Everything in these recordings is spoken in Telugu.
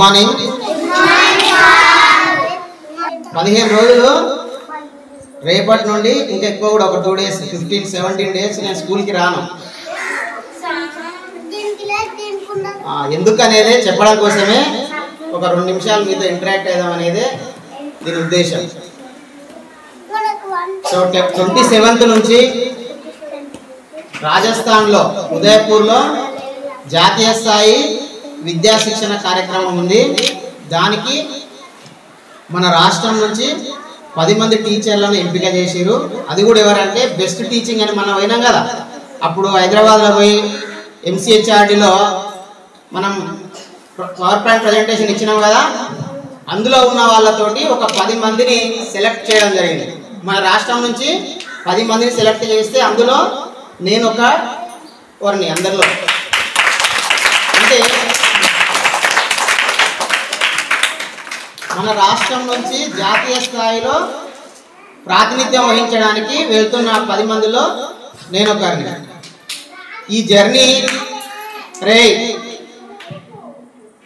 మార్నింగ్. 15 రోజులు రేపటి నుండి ఇంకా ఎక్కువ కూడా ఒక 2 days 15-17 days నేను స్కూల్కి రాను. ఎందుకనేది చెప్పడం కోసమే ఒక 2 నిమిషాలు మీతో ఇంటరాక్ట్ అయ్యాం అనేది దీని ఉద్దేశం. సో 27th నుంచి రాజస్థాన్లో ఉదయపూర్లో జాతీయ స్థాయి విద్యా శిక్షణ కార్యక్రమం ఉంది. దానికి మన రాష్ట్రం నుంచి 10 మంది టీచర్లను ఎంపిక చేసిరు. అది కూడా ఎవరంటే బెస్ట్ టీచింగ్ అని మనం పోయినాం కదా, అప్పుడు హైదరాబాద్లో పోయి MCHRDలో మనం పవర్ పాయింట్ ప్రజెంటేషన్ ఇచ్చినాం కదా, అందులో ఉన్న వాళ్ళతోటి ఒక 10 మందిని సెలెక్ట్ చేయడం జరిగింది. మన రాష్ట్రం నుంచి 10 మందిని సెలెక్ట్ చేస్తే అందులో నేను ఒకరిని అందరిలో. అంటే మన రాష్ట్రం నుంచి జాతీయ స్థాయిలో ప్రాతినిధ్యం వహించడానికి వెళ్తున్న 10 మందిలో నేను ఒకరిని. ఈ జర్నీ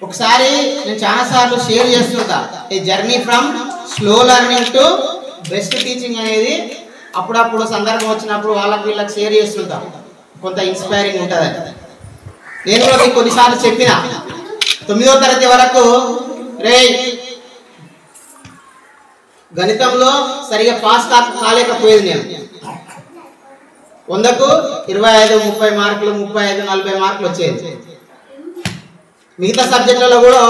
ఒకసారి నేను చాలాసార్లు షేర్ చేస్తుంటా, ఈ journey from slow learning to best teaching అనేది అప్పుడప్పుడు సందర్భం వచ్చినప్పుడు వాళ్ళకి వీళ్ళకి షేర్ చేస్తుంటా, కొంత ఇన్స్పైరింగ్ ఉంటుంది. నేను కూడా మీకు కొన్నిసార్లు చెప్పిన 9వ తరగతి వరకు గణితంలో సరిగా పాస్ కాలేకపోయేది. నేను 100కు 25-30 మార్కులు, 35-40 మార్కులు వచ్చేది. మిగతా సబ్జెక్టులలో కూడా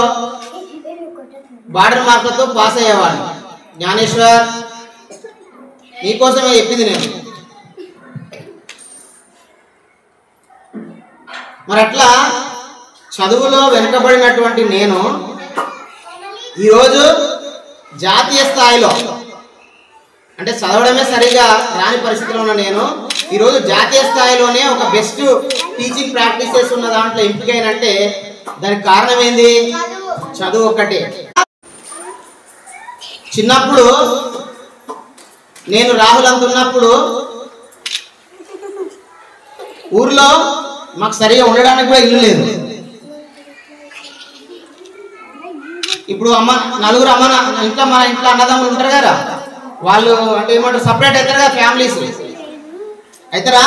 బార్డర్ మార్కులతో పాస్ అయ్యేవాడిని. జ్ఞానేశ్వర్ నీకోసమే చెప్పింది నేను. మరి అట్లా చదువులో వెనుకబడినటువంటి నేను ఈరోజు జాతీయ స్థాయిలో, అంటే చదవడమే సరిగా రాని పరిస్థితిలో ఉన్న నేను ఈరోజు జాతీయ స్థాయిలోనే ఒక బెస్ట్ టీచింగ్ ప్రాక్టీసెస్ ఉన్న దాంట్లో ఎంపికైనంటే దానికి కారణం ఏంది? చదువు ఒక్కటే. చిన్నప్పుడు నేను రాహుల్ అంటున్నప్పుడు ఊర్లో మాకు సరిగా ఉండడానికి కూడా ఇల్లు లేదు. ఇప్పుడు నలుగురు ఇంట్లో మన ఇంట్లో అన్నదమ్ములు ఉంటారు కదా, వాళ్ళు అంటే ఏమంటారు సపరేట్ అవుతారు కదా, ఫ్యామిలీస్ అవుతారా?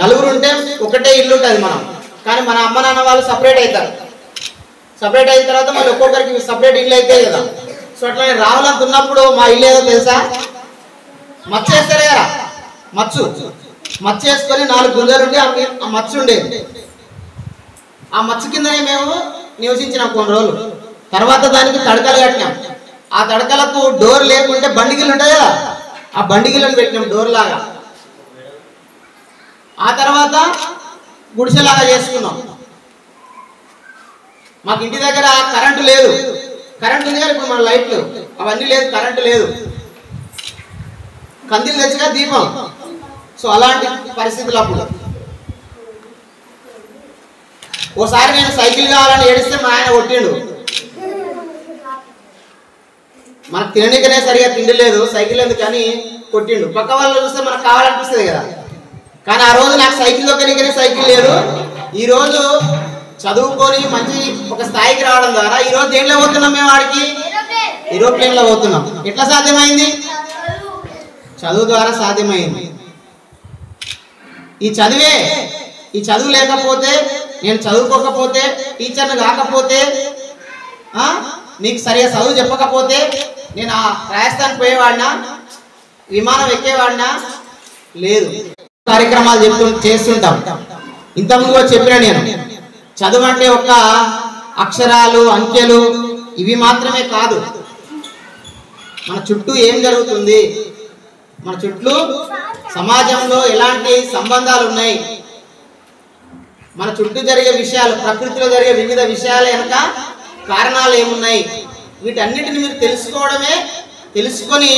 నలుగురు ఉంటే ఒకటే ఇల్లు ఉంటుంది మనం, కానీ మన అమ్మ నాన్న వాళ్ళు సపరేట్ అవుతారు. సపరేట్ అయిన తర్వాత మళ్ళీ ఒక్కొక్కరికి సపరేట్ ఇల్లు అవుతాయి కదా. సో అట్లా నేను రాహుల్ అంటున్నప్పుడు మా ఇల్లు ఏదో తెలుసా, మచ్చు వేస్తారు కదా, మచ్చు వేసుకొని 4 గుంజలు ఉండి ఆ మచ్చు ఉండేది. ఆ మచ్చు కిందనే మేము నివసించినాం కొన్ని రోజులు. తర్వాత దానికి తడకలు కట్టినాం. ఆ తడకలకు డోర్ లేకుంటే బండిగిళ్ళు ఉంటాయి కదా, ఆ బండిగిళ్ళని పెట్టినాం డోర్ లాగా. ఆ తర్వాత గుడిసెలాగా చేసుకున్నాం. మాకు ఇంటి దగ్గర కరెంటు లేదు, కరెంటు ఉంది కానీ ఇప్పుడు మన లైట్లు అవన్నీ లేదు, కరెంటు లేదు, కందిలు తెచ్చిగా దీపం. సో అలాంటి పరిస్థితులు అప్పుడు. ఓసారి నేను సైకిల్ కావాలని ఏడిస్తే మా ఆయన కొట్టిండు. మనకు తిననికనే సరిగా తిండి లేదు, సైకిల్ ఎందుకు అని కొట్టిండు. పక్క వాళ్ళు చూస్తే మనకు కావాలనిపిస్తుంది కదా, కానీ ఆ రోజు నాకు సైకిల్ దొక్కనికనే సైకిల్ లేదు. ఈరోజు చదువుకొని మంచి ఒక స్థాయికి రావడం ద్వారా ఈరోజు దేంట్లో పోతున్నాం మేము? వాడికి ఏరోప్లేన్లో పోతున్నాం. ఎట్లా సాధ్యమైంది? చదువు ద్వారా సాధ్యమైంది. ఈ చదువు లేకపోతే, నేను చదువుకోకపోతే, టీచర్ని కాకపోతే, నీకు సరిగా చదువు చెప్పకపోతే నేను ఆ రాజస్థాన్ పోయేవాడినా, విమానం ఎక్కేవాడినా లేదు. కార్యక్రమాలు చేస్తుంటాం. ఇంతకుముందు కూడా చెప్పిన నేను, చదువు అంటే ఒక అక్షరాలు, అంకెలు ఇవి మాత్రమే కాదు. మన చుట్టూ ఏం జరుగుతుంది, మన చుట్టూ సమాజంలో ఎలాంటి సంబంధాలు ఉన్నాయి, మన చుట్టూ జరిగే విషయాలు, ప్రకృతిలో జరిగే వివిధ విషయాల వెనుక కారణాలు ఏమున్నాయి, వీటన్నిటిని మీరు తెలుసుకొని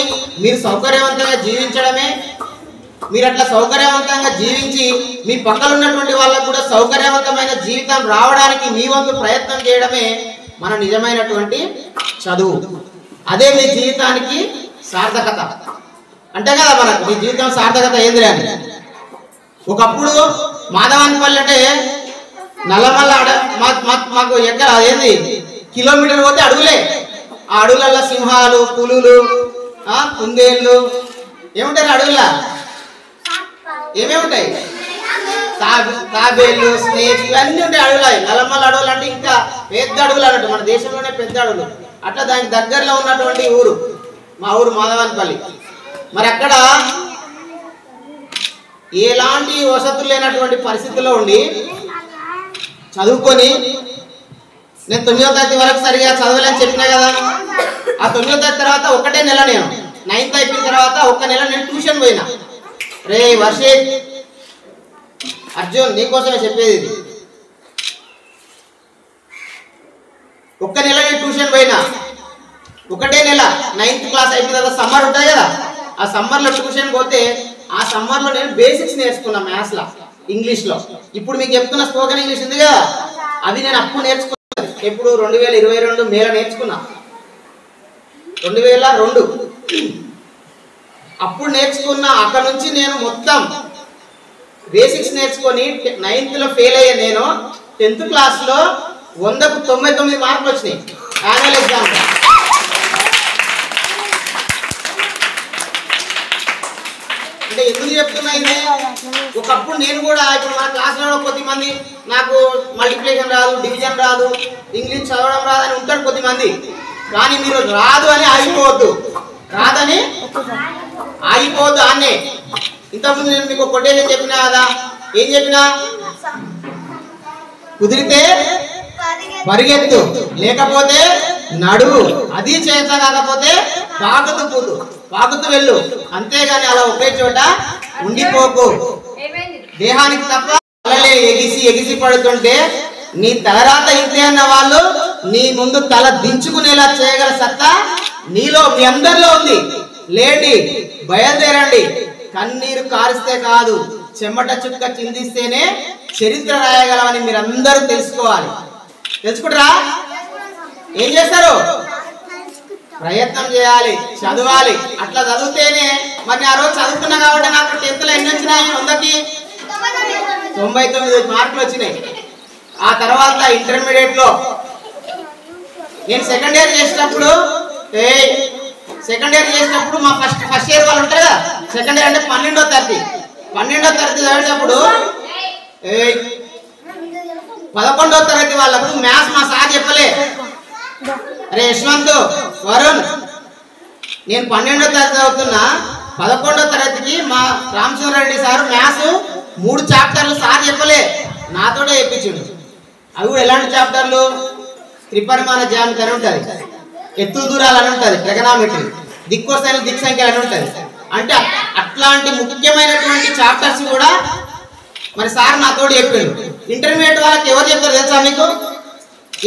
మీరు సౌకర్యవంతంగా జీవించడమే. మీరు అట్లా సౌకర్యవంతంగా జీవించి మీ పక్కన ఉన్నటువంటి వాళ్ళకు కూడా సౌకర్యవంతమైన జీవితం రావడానికి మీ వంతు ప్రయత్నం చేయడమే మన నిజమైనటువంటి చదువు. అదే మీ జీవితానికి సార్థకత. అంటే కదా మనకు మీ జీవితం సార్థకత ఏంది అని. ఒకప్పుడు మాధవానిపల్లి అంటే నల్లమల్ల మాకు ఎక్కడ అదేంది కిలోమీటర్ పోతే అడవులే. ఆ అడవులలో సింహాలు, పులులు, కుందేళ్ళు ఏముంటాయి అడవుల్లో? ఏమేమి ఉంటాయి? తాబేళ్ళు, స్నేక్స్ ఇవన్నీ ఉంటాయి అడవులు. నల్లమల్ల అడవులు అంటే ఇంకా పెద్ద అడవులు అన్నట్టు, మన దేశంలోనే పెద్ద అడవులు. అట్లా దానికి దగ్గరలో ఉన్నటువంటి ఊరు మా ఊరు మాధవానిపల్లి. మరి అక్కడ ఎలాంటి వసతులు లేనటువంటి పరిస్థితుల్లో ఉండి చదువుకొని, నేను 9వ తరగతి వరకు సరిగా చదవలేని చెప్పినా కదా. ఆ 9వ తరగతి తర్వాత ఒకటే నెల నేను 9th అయిపోయిన తర్వాత ఒక్క నెల నేను ట్యూషన్ పోయినా. రే వర్షిత్, అర్జున్ నీకోసమే చెప్పేది ఇది. ఒక్క నెల నేను ట్యూషన్ పోయినా, ఒకటే నెల 9th క్లాస్ అయిపోయిన తర్వాత సమ్మర్ ఉంటుంది కదా, ఆ సమ్మర్లో ట్యూషన్ పోతే ఆ సమ్మర్లో నేను బేసిక్స్ నేర్చుకున్నా మ్యాథ్స్లో, ఇంగ్లీష్లో. ఇప్పుడు మీకు చెప్తున్న స్పోకెన్ ఇంగ్లీష్ ఉంది కదా, అవి నేను అప్పుడు నేర్చుకున్నాను. ఎప్పుడు 2022 మేలో నేర్చుకున్నా, 2002 అప్పుడు నేర్చుకున్నా. అక్కడ నుంచి నేను మొత్తం బేసిక్స్ నేర్చుకొని 9th ఫెయిల్ అయ్యా. నేను 10th క్లాస్లో 100కు 99 మార్కులు వచ్చినాయి యాన్యువల్ ఎగ్జామ్. అంటే ఎందుకు చెప్తున్నా ఇది? ఒకప్పుడు నేను కూడా, ఇప్పుడు మన క్లాస్లో కొద్దిమంది నాకు మల్టిప్లికేషన్ రాదు, డివిజన్ రాదు, ఇంగ్లీష్ చదవడం రాదు అని ఉంటాడు కొద్దిమంది. కానీ మీరు రాదు అని ఆగిపోవద్దు, రాదని ఆగిపోవద్దు. అన్నే ఇంతకుముందు నేను మీకు కొటేషన్ చెప్పినా కదా, ఏం చెప్పినా? కుదిరితే పరిగెత్తు, లేకపోతే నడువు, అది చేత కాకపోతే పాకుతూ వెళ్ళు, అంతేగాని అలా ఒకే చోట ఉండిపోకు. దేహానికి తప్ప తలలే ఎగిసి పడుతుంటే నీ తలరాత ఇంతే అన్న వాళ్ళు నీ ముందు తల దించుకునేలా చేయగల సత్తా నీలో, మీ అందరిలో ఉంది. లేండి, బయలుదేరండి. కన్నీరు కారిస్తే కాదు, చెమట చుక్క చిందిస్తేనే చరిత్ర రాయగలమని మీరు అందరూ తెలుసుకోవాలి. తెలుసుకుంటారా? ఏం చేస్తారు? ప్రయత్నం చేయాలి, చదవాలి. అట్లా చదివితేనే, మరి ఆ రోజు చదువుకున్నా కాబట్టి నాకు 10th ఎన్ని వచ్చినాయి? 100కి 99 మార్కులు వచ్చినాయి. ఆ తర్వాత ఇంటర్మీడియట్లో నేను సెకండ్ ఇయర్ చేసినప్పుడు మా ఫస్ట్ ఇయర్ వాళ్ళు ఉంటారు కదా, సెకండ్ ఇయర్ అంటే 12వ తరగతి చదివేటప్పుడు 11వ తరగతి వాళ్ళకు మ్యాథ్స్ మా సార్ చెప్పలే. అరే యశ్వంత్, వరుణ్, నేను 12వ తరగతి చదువుతున్నా, 11వ తరగతికి మా రామచంద్రారెడ్డి సార్ మ్యాథ్స్ 3 చాప్టర్లు సార్ చెప్పలే, నాతోటే చెప్పించిండు. అవి కూడా ఎలాంటి చాప్టర్లు? త్రిపరిమాణ జ్యామితి అని ఉంటుంది, ఎత్తు దూరాలు అని ఉంటుంది, ట్రిగనామెట్రీ, దిక్కోసైన దిక్ సంఖ్యలు అని ఉంటుంది. అంటే అట్లాంటి ముఖ్యమైనటువంటి చాప్టర్స్ కూడా మరి సార్ నాతోటి చెప్పిండు. ఇంటర్మీడియట్ వాళ్ళకి ఎవరు చెప్తారు తెలుసా మీకు?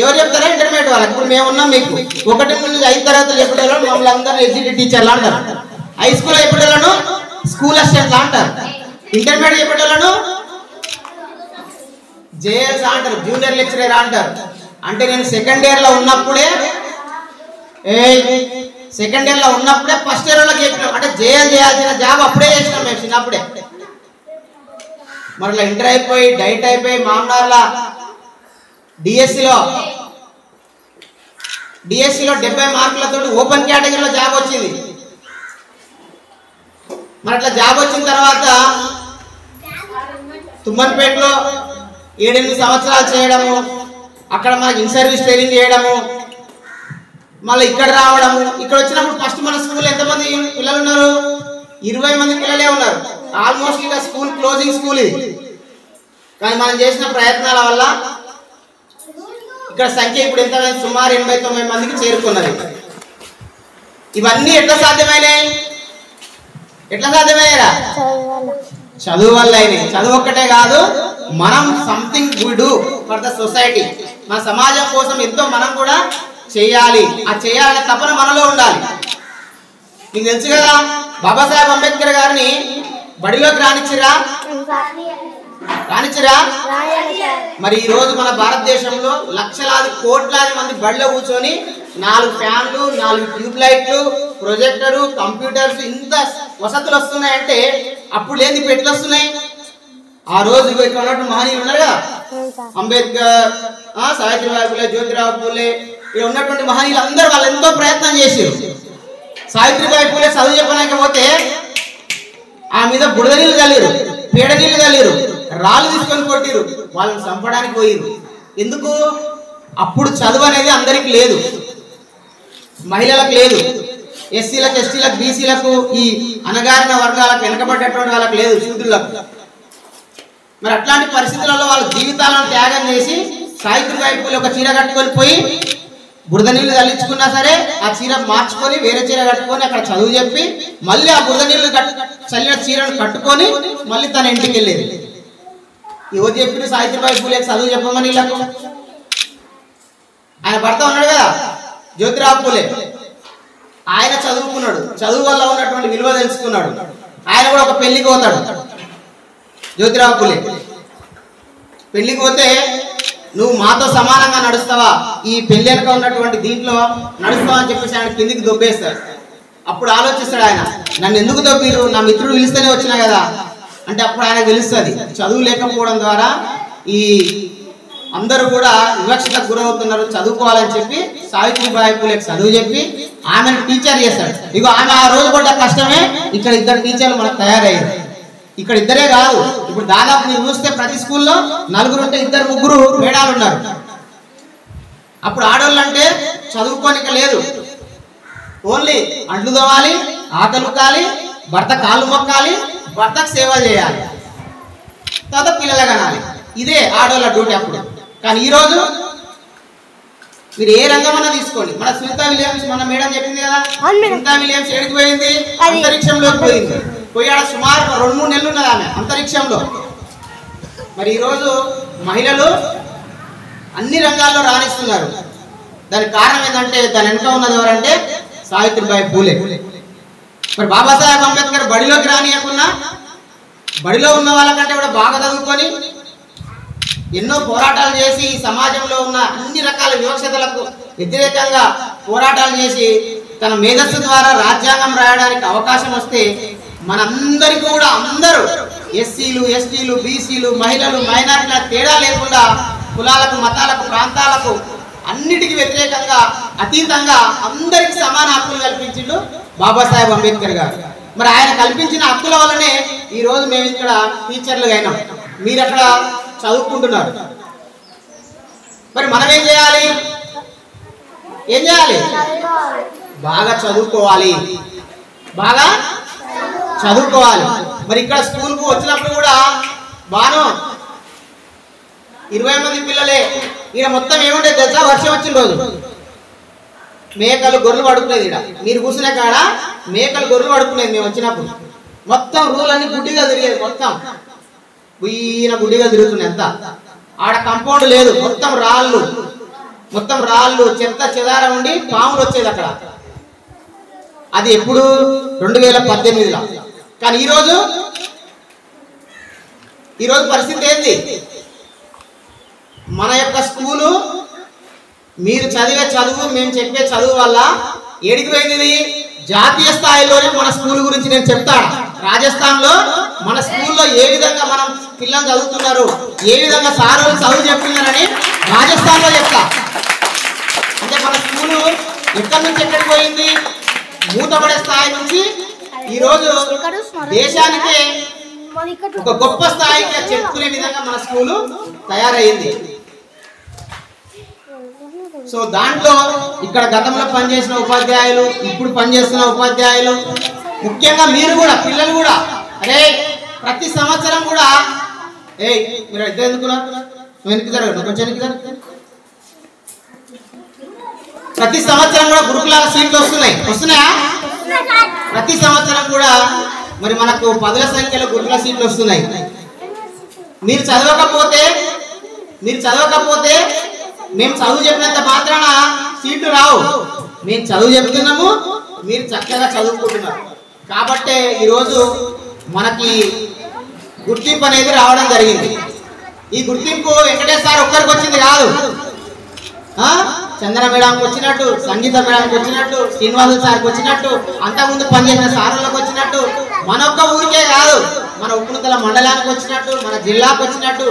ఎవరు చెప్తారా ఇంటర్మీడియట్ వాళ్ళకి? ఇప్పుడు మేము ఉన్నాం, మీకు 1 నుంచి 5 తరగతులు చెప్పేటోళ్ళను మమ్మల్ని అందరూ ఎగ్జిక్యూటివ్ టీచర్లు అంటారు. హై స్కూల్లో చెప్పేటోళ్ళను స్కూల్ అసిస్టెంట్లు అంటారు. ఇంటర్మీడియట్ చెప్పేటోళ్ళను జేఎల్స్ అంటారు, జూనియర్ లెక్చరర్ అంటారు. అంటే నేను సెకండ్ ఇయర్లో ఉన్నప్పుడే ఫస్ట్ ఇయర్ వాళ్ళకి చెప్పినాం. అంటే జేఎల్ చేయాల్సిన జాబ్ అప్పుడే చేసినాం మేము చిన్నప్పుడే. మరలా ఇంటర్ అయిపోయి డైట్ అయిపోయి మామనార్ల డిఎస్సిలో 70 మార్కులతో ఓపెన్ కేటగిరీలో జాబ్ వచ్చింది. మరి అట్లా జాబ్ వచ్చిన తర్వాత తుమ్మన్పేటలో 7-8 సంవత్సరాలు చేయడము, అక్కడ మనకి ఇన్ సర్వీస్ ట్రైనింగ్ చేయడము, మళ్ళీ ఇక్కడ రావడము. ఇక్కడ వచ్చినప్పుడు ఫస్ట్ మన స్కూల్ ఎంతమంది పిల్లలు ఉన్నారు? 20 మంది పిల్లలే ఉన్నారు. ఆల్మోస్ట్ ఇక స్కూల్ క్లోజింగ్ స్కూల్ ఇది. కానీ మనం చేసిన ప్రయత్నాల వల్ల ఇక్కడ సంఖ్య ఇప్పుడు ఎంత? సుమారు 89 మందికి చేరుకున్నది. ఇవన్నీ ఎట్లా సాధ్యమైనాయి? చదువు వల్ల అయినాయి. చదువు ఒక్కటే కాదు, మనం something we do for the society, మన సమాజం కోసం ఎంతో మనం కూడా చేయాలి. ఆ చేయాలనే తపన మనలో ఉండాలి. మీకు తెలుసు కదా, బాబాసాహెబ్ అంబేద్కర్ గారిని బడిలోకి రానిచ్చిరా? మరి ఈ రోజు మన భారతదేశంలో లక్షలాది కోట్లాది మంది బడిలో కూర్చొని 4 ఫ్యాన్లు, 4 ట్యూబ్ లైట్లు, ప్రొజెక్టరు, కంప్యూటర్స్, ఇంత వసతులు వస్తున్నాయంటే అప్పుడు లేని ఎట్లా వస్తున్నాయి? ఆ రోజు ఇక్కడ ఉన్నట్టు మహనీయులు ఉన్నారు కదా, అంబేద్కర్, సావిత్రిబాయి పూలే, జ్యోతిరావు పూలే, ఇక్కడ ఉన్నటువంటి మహనీయులు అందరూ వాళ్ళు ఎంతో ప్రయత్నం చేశారు. సావిత్రిబాయి పూలే చదువు చెప్పలేకపోతే ఆ మీద బుడద నీళ్ళు చల్లిరు, పేడ నీళ్ళు చల్లిరు, రాళ్ళు తీసుకొని కొట్టిరు, వాళ్ళని చంపడానికి పోయిరు. ఎందుకు? అప్పుడు చదువు అనేది అందరికి లేదు, మహిళలకు లేదు, ఎస్సీలకు, ఎస్టీలకు, బీసీలకు, ఈ అణగారిన వర్గాలకు, వెనకబడ్డటువంటి వాళ్ళకి లేదు, శూద్రులకు. మరి అట్లాంటి పరిస్థితులలో వాళ్ళ జీవితాలను త్యాగం చేసి సావిత్రిబాయి పూలే ఒక చీర కట్టుకొని పోయి బురద నీళ్ళు తల్లించుకున్నా సరే ఆ చీర మార్చుకొని వేరే చీర కట్టుకొని అక్కడ చదువు చెప్పి మళ్ళీ ఆ బురద నీళ్ళు చల్లిన చీరను కట్టుకొని మళ్ళీ తన ఇంటికి వెళ్ళేది. ఎవరు చెప్పిన సావిత్రిబాయి పూలేకి చదువు చెప్పమని వీళ్ళకు? ఆయన భర్త ఉన్నాడు కదా జ్యోతిరావు పూలే, ఆయన చదువుకున్నాడు, చదువు వల్ల ఉన్నటువంటి విలువ తెలుసుకున్నాడు. ఆయన కూడా ఒక పెళ్లికి పోతాడు. జ్యోతిరావు పూలే పెళ్లికి పోతే, నువ్వు మాతో సమానంగా నడుస్తావా, ఈ పెళ్లి వెనక ఉన్నటువంటి దీంట్లో నడుస్తావా అని చెప్పేసి ఆయన కిందికి దొబ్బేస్తాడు. అప్పుడు ఆలోచిస్తాడు ఆయన, నన్ను ఎందుకు దొబ్బిరు, నా మిత్రుడు పిలిస్తేనే వచ్చినా కదా అంటే అప్పుడు ఆయన తెలుస్తుంది చదువు లేకపోవడం ద్వారా ఈ అందరూ కూడా వివక్షతకు గురవుతున్నారు, చదువుకోవాలని చెప్పి సావిత్రిబాయి పూలేకి చదువు చెప్పి ఆమెను టీచర్ చేస్తాడు. ఇగో ఆమె ఆ రోజు పడ్డ కష్టమే ఇక్కడ ఇద్దరు టీచర్లు మనకు తయారయ్యారు. ఇక్కడ ఇద్దరే కాదు, ఇప్పుడు దాదాపు మీరు చూస్తే ప్రతి స్కూల్లో నలుగురు ఉంటే ఇద్దరు ముగ్గురు మేడాలు ఉన్నారు. అప్పుడు ఆడవాళ్ళు అంటే చదువుకోనిక లేదు, ఓన్లీ అంట్లు తోవాలి, ఆకలి కాలి, భర్త కాళ్ళు మొక్కాలి, భర్తకు సేవ చేయాలి, తర్వాత పిల్లలు కనాలి. ఇదే ఆడవాళ్ళ డ్యూటీ అప్పుడు. కానీ ఈరోజు మీరు ఏ రంగమన్నా తీసుకోండి, మన సునీతా విలియమ్స్ మన మేడం చెప్పింది కదా, సునీతా విలియమ్స్ ఎక్కడికి పోయింది? అంతరిక్షంలోకి పోయింది. పోయాడ సుమారు 2-3 నెలలు ఉన్నది ఆమె అంతరిక్షంలో. మరి ఈరోజు మహిళలు అన్ని రంగాల్లో రాణిస్తున్నారు. దానికి కారణం ఏంటంటే దాని వెనుక ఉన్నది ఎవరంటే సావిత్రిబాయి పూలే. మరి బాబాసాహెబ్ అంబేద్కర్ బడిలోకి రానియకున్నా బడిలో ఉన్న వాళ్ళకంటే కూడా బాగా చదువుకొని ఎన్నో పోరాటాలు చేసి ఈ సమాజంలో ఉన్న అన్ని రకాల వివక్షతలకు వ్యతిరేకంగా పోరాటాలు చేసి తన మేధస్సు ద్వారా రాజ్యాంగం రాయడానికి అవకాశం వస్తే మనందరికీ కూడా అందరూ ఎస్సీలు, ఎస్టీలు, బీసీలు, మహిళలు, మైనారిటీల తేడా లేకుండా కులాలకు, మతాలకు, ప్రాంతాలకు అన్నిటికీ వ్యతిరేకంగా అతీతంగా అందరికి సమాన హక్కులు కల్పించిండు బాబాసాహెబ్ అంబేద్కర్ గారు. మరి ఆయన కల్పించిన హక్కుల వల్లనే ఈరోజు మేము ఇక్కడ టీచర్లు అయినాం, మీరు అక్కడ చదువుకుంటున్నారు. మరి మనం ఏం చేయాలి? ఏం చేయాలి? బాగా చదువుకోవాలి, బాగా చదువుకోవాలి. మరి ఇక్కడ స్కూల్కు వచ్చినప్పుడు కూడా బాను 20 మంది పిల్లలే. ఇక్కడ మొత్తం ఏముంటే తెలుసా? వర్షం వచ్చిన రోజు మేకలు, గొర్రెలు పడుకునేది. ఇక్కడ మీరు కూర్చునే కాడ మేకలు, గొర్రెలు పడుకునేది. మేము వచ్చినప్పుడు మొత్తం రూలన్నీ గుడ్డిగా తిరిగేది, మొత్తం ఈయన గుడ్డిగా తిరుగుతున్నాయి. అంతా ఆడ కంపౌండ్ లేదు, మొత్తం రాళ్ళు చెత్త చెదారం ఉండి పాములు వచ్చేది అక్కడ. అది ఎప్పుడు 2018లో. కానీ ఈరోజు పరిస్థితి ఏంది? మన యొక్క స్కూలు, మీరు చదివే చదువు, మేము చెప్పే చదువు వల్ల ఏడికి పోయింది? జాతీయ స్థాయిలోనే మన స్కూల్ గురించి నేను చెప్తాను. రాజస్థాన్లో మన స్కూల్లో ఏ విధంగా మనం పిల్లలు చదువుతున్నారు, ఏ విధంగా సార్లు చదువు చెప్తున్నారని రాజస్థాన్లో చెప్తా. అంటే మన స్కూలు ఎక్కడి నుంచి ఎక్కడికి పోయింది? మూతపడే స్థాయి నుంచి ఈరోజు దేశానికే ఒక గొప్ప స్థాయికి చెప్పుకునే విధంగా మన స్కూలు తయారైంది. సో దాంట్లో ఇక్కడ గతంలో పనిచేసిన ఉపాధ్యాయులు, ఇప్పుడు పనిచేస్తున్న ఉపాధ్యాయులు, ముఖ్యంగా మీరు కూడా, పిల్లలు కూడా, అరే ప్రతి సంవత్సరం కూడా మీరు ఇద్దరు ఎందుకున్నా వెనక్కి జరగదు, కొంచెం వెనక్కి జరగదు. ప్రతి సంవత్సరం కూడా గురుకులాల సీట్లు వస్తున్నాయా? ప్రతి సంవత్సరం కూడా మరి మనకు 10ల సంఖ్యలో గురుకుల సీట్లు వస్తున్నాయి. మీరు చదవకపోతే మేము చదువు చెప్పినంత మాత్రాన సీట్లు రావు. మేము చదువు చెప్తున్నాము, మీరు చక్కగా చదువుకుంటున్నారు. కాబట్టే ఈరోజు మనకి గుర్తింపు అనేది రావడం జరిగింది. ఈ గుర్తింపు వెంకటేశ్వర ఒక్కరికి వచ్చింది కాదు, చందన మేడంకి వచ్చినట్టు, సంగీత మేడంకి వచ్చినట్టు, శ్రీనివాసు సార్కి వచ్చినట్టు, అంతకుముందు పనిచేసిన సారులకు వచ్చినట్టు, మన ఒక్క ఊరికే కాదు, మన ఉప్పునుతల మండలానికి వచ్చినట్టు, మన జిల్లాకు వచ్చినట్టు,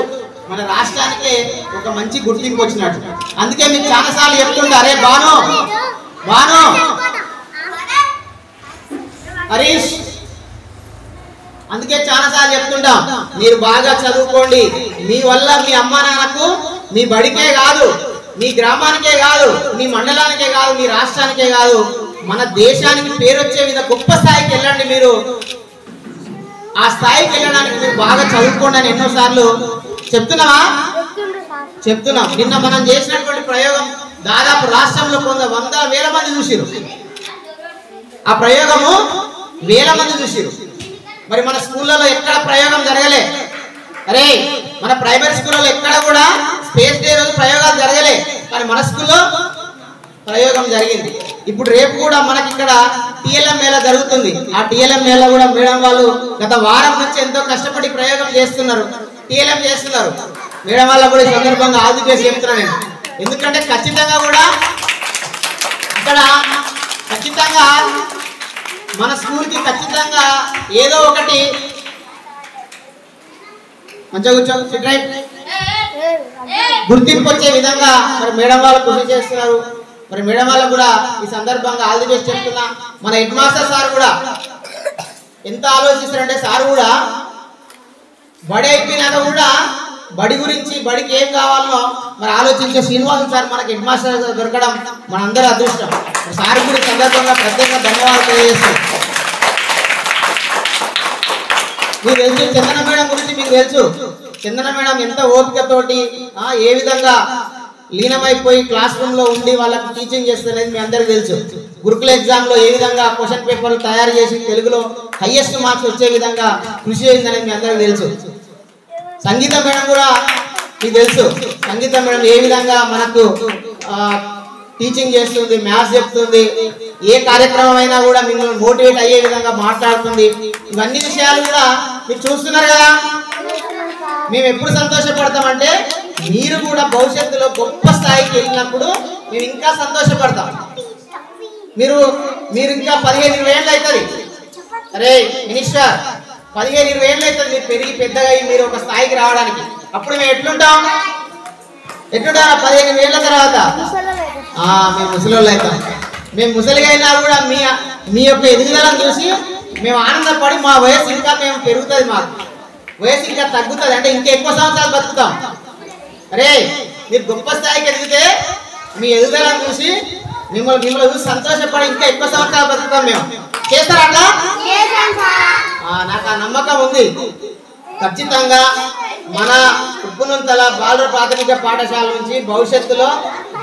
మన రాష్ట్రానికి ఒక మంచి గుర్తింపు వచ్చినట్టు. అందుకే మీకు చాలాసార్లు చెప్తుంటా, అరే బాను బాను హరీష్, అందుకే చాలాసార్లు చెప్తుంటాం, మీరు బాగా చదువుకోండి. మీ వల్ల మీ అమ్మా నాన్నకు, మీ బడికే కాదు, మీ గ్రామానికే కాదు, మీ మండలానికే కాదు, మీ రాష్ట్రానికే కాదు, మన దేశానికి పేరు వచ్చే విధంగా గొప్ప స్థాయికి వెళ్ళండి. మీరు ఆ స్థాయికి వెళ్ళడానికి మీరు బాగా చదువుకోండి అని ఎన్నోసార్లు చెప్తున్నావా? చెప్తున్నాం. నిన్న మనం చేసినటువంటి ప్రయోగం దాదాపు రాష్ట్రంలో వందల వేల మంది చూసిరు. ఆ ప్రయోగము వేల మంది చూసిరు. మరి మన స్కూళ్ళలో ఎక్కడ ప్రయోగం జరగలే. అరే మన ప్రైమరీ స్కూళ్ళలో ఎక్కడ కూడా స్పేస్ డే రోజు ప్రయోగాలు జరగలే, కానీ మన స్కూల్లో ప్రయోగం జరిగింది. ఇప్పుడు రేపు కూడా మనకి ఇక్కడ టిఎల్ఎం మేళా జరుగుతుంది. ఆ టిఎల్ఎం మేళా కూడా మేడం వాళ్ళు గత వారం నుంచి ఎంతో కష్టపడి ప్రయోగం చేస్తున్నారు, టిఎల్ఎం చేస్తున్నారు. మేడం వాళ్ళ కూడా ఈ సందర్భంగా ఆది చేసి చెప్తున్నాను నేను. ఎందుకంటే ఖచ్చితంగా కూడా ఇక్కడ ఖచ్చితంగా మన స్కూల్కి ఖచ్చితంగా ఏదో ఒకటి మంచిగా కూర్చో గుర్తింపు వచ్చే విధంగా మరి మేడం వాళ్ళు కృషి చేస్తున్నారు. మరి మేడం వాళ్ళకు కూడా ఈ సందర్భంగా ఆల్ ది బెస్ట్ చెప్తున్నా. మన హెడ్ మాస్టర్ సార్ కూడా ఎంత ఆలోచిస్తారంటే, సార్ కూడా బడి అయిపోయినాక కూడా బడి గురించి, బడికి ఏం కావాలో మరి ఆలోచించే శ్రీనివాసన్ సార్ మనకి హెడ్ మాస్టర్ దొరకడం మనందరి అదృష్టం. సార్ కూడా ఈ సందర్భంగా ప్రత్యేకంగా ధన్యవాదాలు తెలియజేస్తాం. మీకు తెలుసు చందన మేడం గురించి, మీకు తెలుసు చందన మేడం ఎంత ఓపికతోటి ఏ విధంగా లీనమైపోయి క్లాస్ రూమ్ లో ఉండి వాళ్ళకి టీచింగ్ చేస్తున్నది మీ అందరికీ తెలుసు. గురుకుల ఎగ్జామ్ లో ఏ విధంగా క్వశ్చన్ పేపర్లు తయారు చేసి తెలుగులో హైయెస్ట్ మార్క్స్ వచ్చే విధంగా కృషి చేసిందని మీ అందరికీ తెలుసు. సంగీత మేడం కూడా మీకు తెలుసు, సంగీత మేడం ఏ విధంగా మనకు టీచింగ్ చేస్తుంది, మ్యాథ్స్ చెప్తుంది, ఏ కార్యక్రమం అయినా కూడా మిమ్మల్ని మోటివేట్ అయ్యే విధంగా మాట్లాడుతుంది. ఇవన్నీ విషయాలు కూడా మీరు చూస్తున్నారు కదా. మేము ఎప్పుడు సంతోషపడతామంటే మీరు కూడా భవిష్యత్తులో గొప్ప స్థాయికి వెళ్ళినప్పుడు మేము ఇంకా సంతోషపడతాం. మీరు ఇంకా 15-20 ఏళ్ళు అవుతుంది. అరే మినిస్టర్ 15-20 ఏళ్ళు అవుతుంది మీరు పెరిగి పెద్దగా మీరు ఒక స్థాయికి రావడానికి. అప్పుడు మేము ఎట్లుంటాం 15 ఏళ్ళ తర్వాత మేము ముసలోళ్ళు అవుతాం. మేము ముసలిగా అయినా కూడా మీ యొక్క ఎదుగుదలను చూసి మేము ఆనందపడి మా వయసు ఇంకా మేము పెరుగుతుంది, మాకు వయసు ఇంకా తగ్గుతుంది, అంటే ఇంకా ఎక్కువ సంవత్సరాలు బతుకుతాం. అరే మీరు గొప్ప స్థాయికి ఎదిగితే మీ ఎదుగుదలను చూసి మిమ్మల్ని చూసి సంతోషపడి ఇంకా ఎక్కువ సంవత్సరాలు బతుకుతాం మేము. చేస్తారా అట్లా? నాకు ఆ నమ్మకం ఉంది. ఖచ్చితంగా మన ఉప్పునంతల బాలుర ప్రాథమిక పాఠశాల నుంచి భవిష్యత్తులో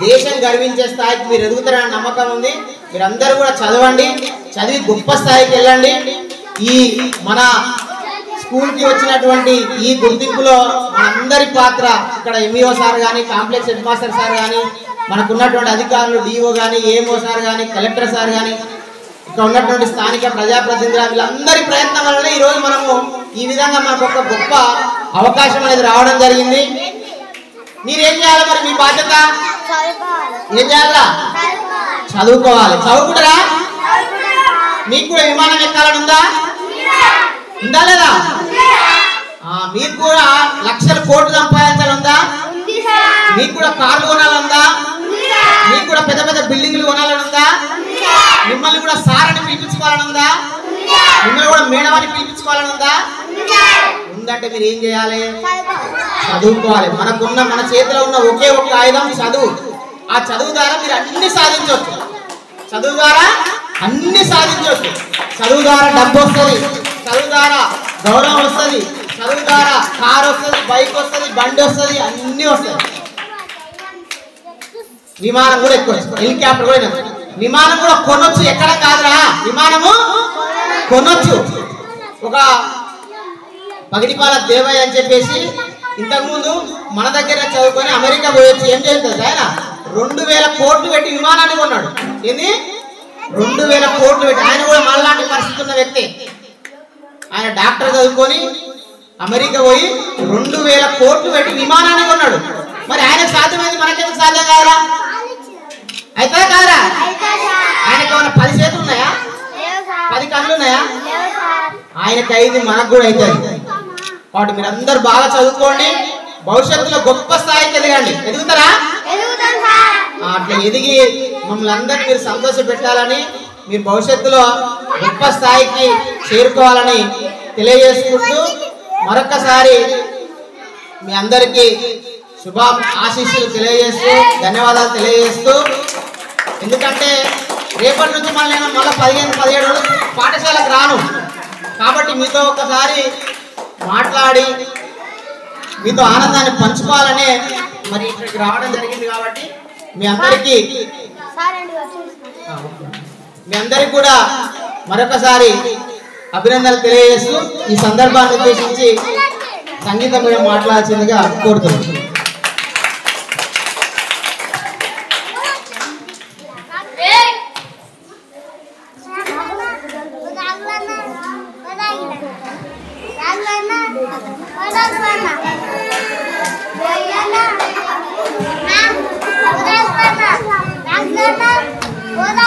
దేశం గర్వించే స్థాయికి మీరు ఎదుగుతారనే నమ్మకం ఉంది. మీరందరూ కూడా చదవండి, చదివి గొప్ప స్థాయికి వెళ్ళండి. ఈ మన స్కూల్కి వచ్చినటువంటి ఈ గుర్తింపులో మనందరి పాత్ర, ఇక్కడ ఎంఈఓ సార్ కానీ, కాంప్లెక్స్ హెడ్ మాస్టర్ సార్ కానీ, మనకున్నటువంటి అధికారులు డిఓ కానీ, ఏఎంఓ సార్ కానీ, కలెక్టర్ సార్ కానీ, ఇక్కడ ఉన్నటువంటి స్థానిక ప్రజాప్రతినిధులు, వీళ్ళందరి ప్రయత్నం వల్ల ఈరోజు మనము ఈ విధంగా మనకు ఒక గొప్ప అవకాశం అనేది రావడం జరిగింది. మీరేం చేయాలి మరి? మీ బాధ్యత ఏం చేయాలా? చదువుకోవాలి. చదువుకుంటారా? మీకు కూడా విమానం ఎక్కాలని ఉందా లేదా? మీకు కూడా లక్షల కోట్లు సంపాదించాలి ఉందా? మీకు కూడా కార్లు కొనాలందా? మీకు కూడా పెద్ద పెద్ద బిల్డింగ్లు కొనాలని ఉందా? మిమ్మల్ని కూడా సార్ అని పిలిపించుకోవాలని ఉందా? మిమ్మల్ని కూడా మేడం అని పిలిపించుకోవాలని ఉందా? ఉందంటే మీరు ఏం చేయాలి? చదువుకోవాలి. మన చేతిలో ఉన్న ఒకే ఒక ఆయుధం చదువు. ఆ చదువు ద్వారా మీరు అన్ని సాధించవచ్చు. చదువు ద్వారా అన్ని సాధించవచ్చు. చదువు ద్వారా డబ్బు వస్తుంది, చదువు ద్వారా గౌరవం వస్తుంది, చదువు ద్వారా కార్ వస్తుంది, బైక్ వస్తుంది, బండి వస్తుంది, అన్ని వస్తాయి. విమానం కూడా ఎక్కువ, హెలికాప్టర్ కూడా. విమానం కూడా కొనొచ్చు, ఎక్కడ కాదురా, విమానము కొనొచ్చు. ఒక పగిడిపాల దేవయ్య అని చెప్పేసి ఇంతకుముందు మన దగ్గర చదువుకొని అమెరికా పోయొచ్చు. ఏం చేస్తుంది ఆయన? 2000 కోట్లు పెట్టి విమానాన్ని కొన్నాడు. ఏంది? 2000 కోట్లు పెట్టి. ఆయన కూడా మనలాంటి పరిస్థితి ఉన్న వ్యక్తి. ఆయన డాక్టర్ చదువుకొని అమెరికా పోయి 2000 కోట్లు పెట్టి విమానాన్ని కొన్నాడు. మరి ఆయనకు సాధ్యమైంది, మనకెందుకు సాధ్యం కాదురా? అయితే కాదురా? ఆయనకు ఏమైనా 10 చేతులు ఉన్నాయా? 10 కళ్ళు ఉన్నాయా? ఆయనకి అయింది, మనకు కూడా అవుతుంది. కాబట్టి మీరు అందరు బాగా చదువుకోండి. భవిష్యత్తులో గొప్ప స్థాయికి ఎదగండి. ఎదుగుతారా? అట్లా ఎదిగి మమ్మల్ని అందరినీ మీరు సంతోష పెట్టాలని, మీరు భవిష్యత్తులో గొప్ప స్థాయికి చేరుకోవాలని తెలియజేసుకుంటూ మరొక్కసారి మీ అందరికీ శుభ ఆశీస్సులు తెలియజేస్తూ ధన్యవాదాలు తెలియజేస్తూ, ఎందుకంటే రేపటి నుంచి మళ్ళీ నేను 15-17 రోజులు పాఠశాలకు రాను కాబట్టి మీతో ఒకసారి మాట్లాడి మీతో ఆనందాన్ని పంచుకోవాలనే మరి ఇక్కడికి రావడం జరిగింది. కాబట్టి మీ అందరికీ కూడా మరొకసారి అభినందనలు తెలియజేస్తూ ఈ సందర్భాన్ని ఉద్దేశించి సంగీతం మీద మాట్లాడాల్సిందిగా కోరుతున్నాను.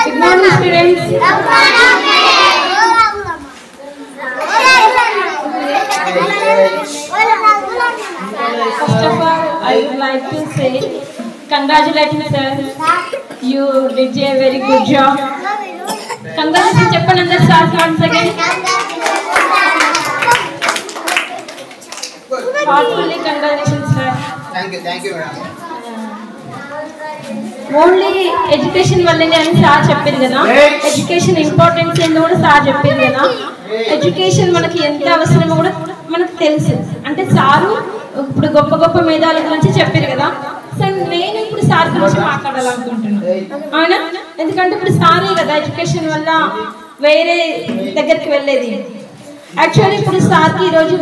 Good morning, students. First of all, I would like to say congratulations, sir. You did a very good job. Congratulations, Chappan and the stars once again. Heartfully congratulations, sir. Thank you, madam. Only education వల్లనే అని సార్ చెప్పారు కదా, ఎడ్యుకేషన్ ఇంపార్టెన్స్ ఏందో కూడా సార్ చెప్పారు కదా. ఎడ్యుకేషన్ మనకి ఎంత అవసరమో కూడా మనకు తెలుసు. అంటే సారు ఇప్పుడు గొప్ప గొప్ప మేధావుల గురించి చెప్పారు కదా. సో నేను ఇప్పుడు సార్ గురించి మాట్లాడాలనుకుంటున్నాను, అవునా? ఎందుకంటే ఇప్పుడు సారే కదా ఎడ్యుకేషన్ వల్ల వేరే దగ్గరికి వెళ్ళేది. యాక్చువల్లీ ఇప్పుడు సార్కి ఈరోజు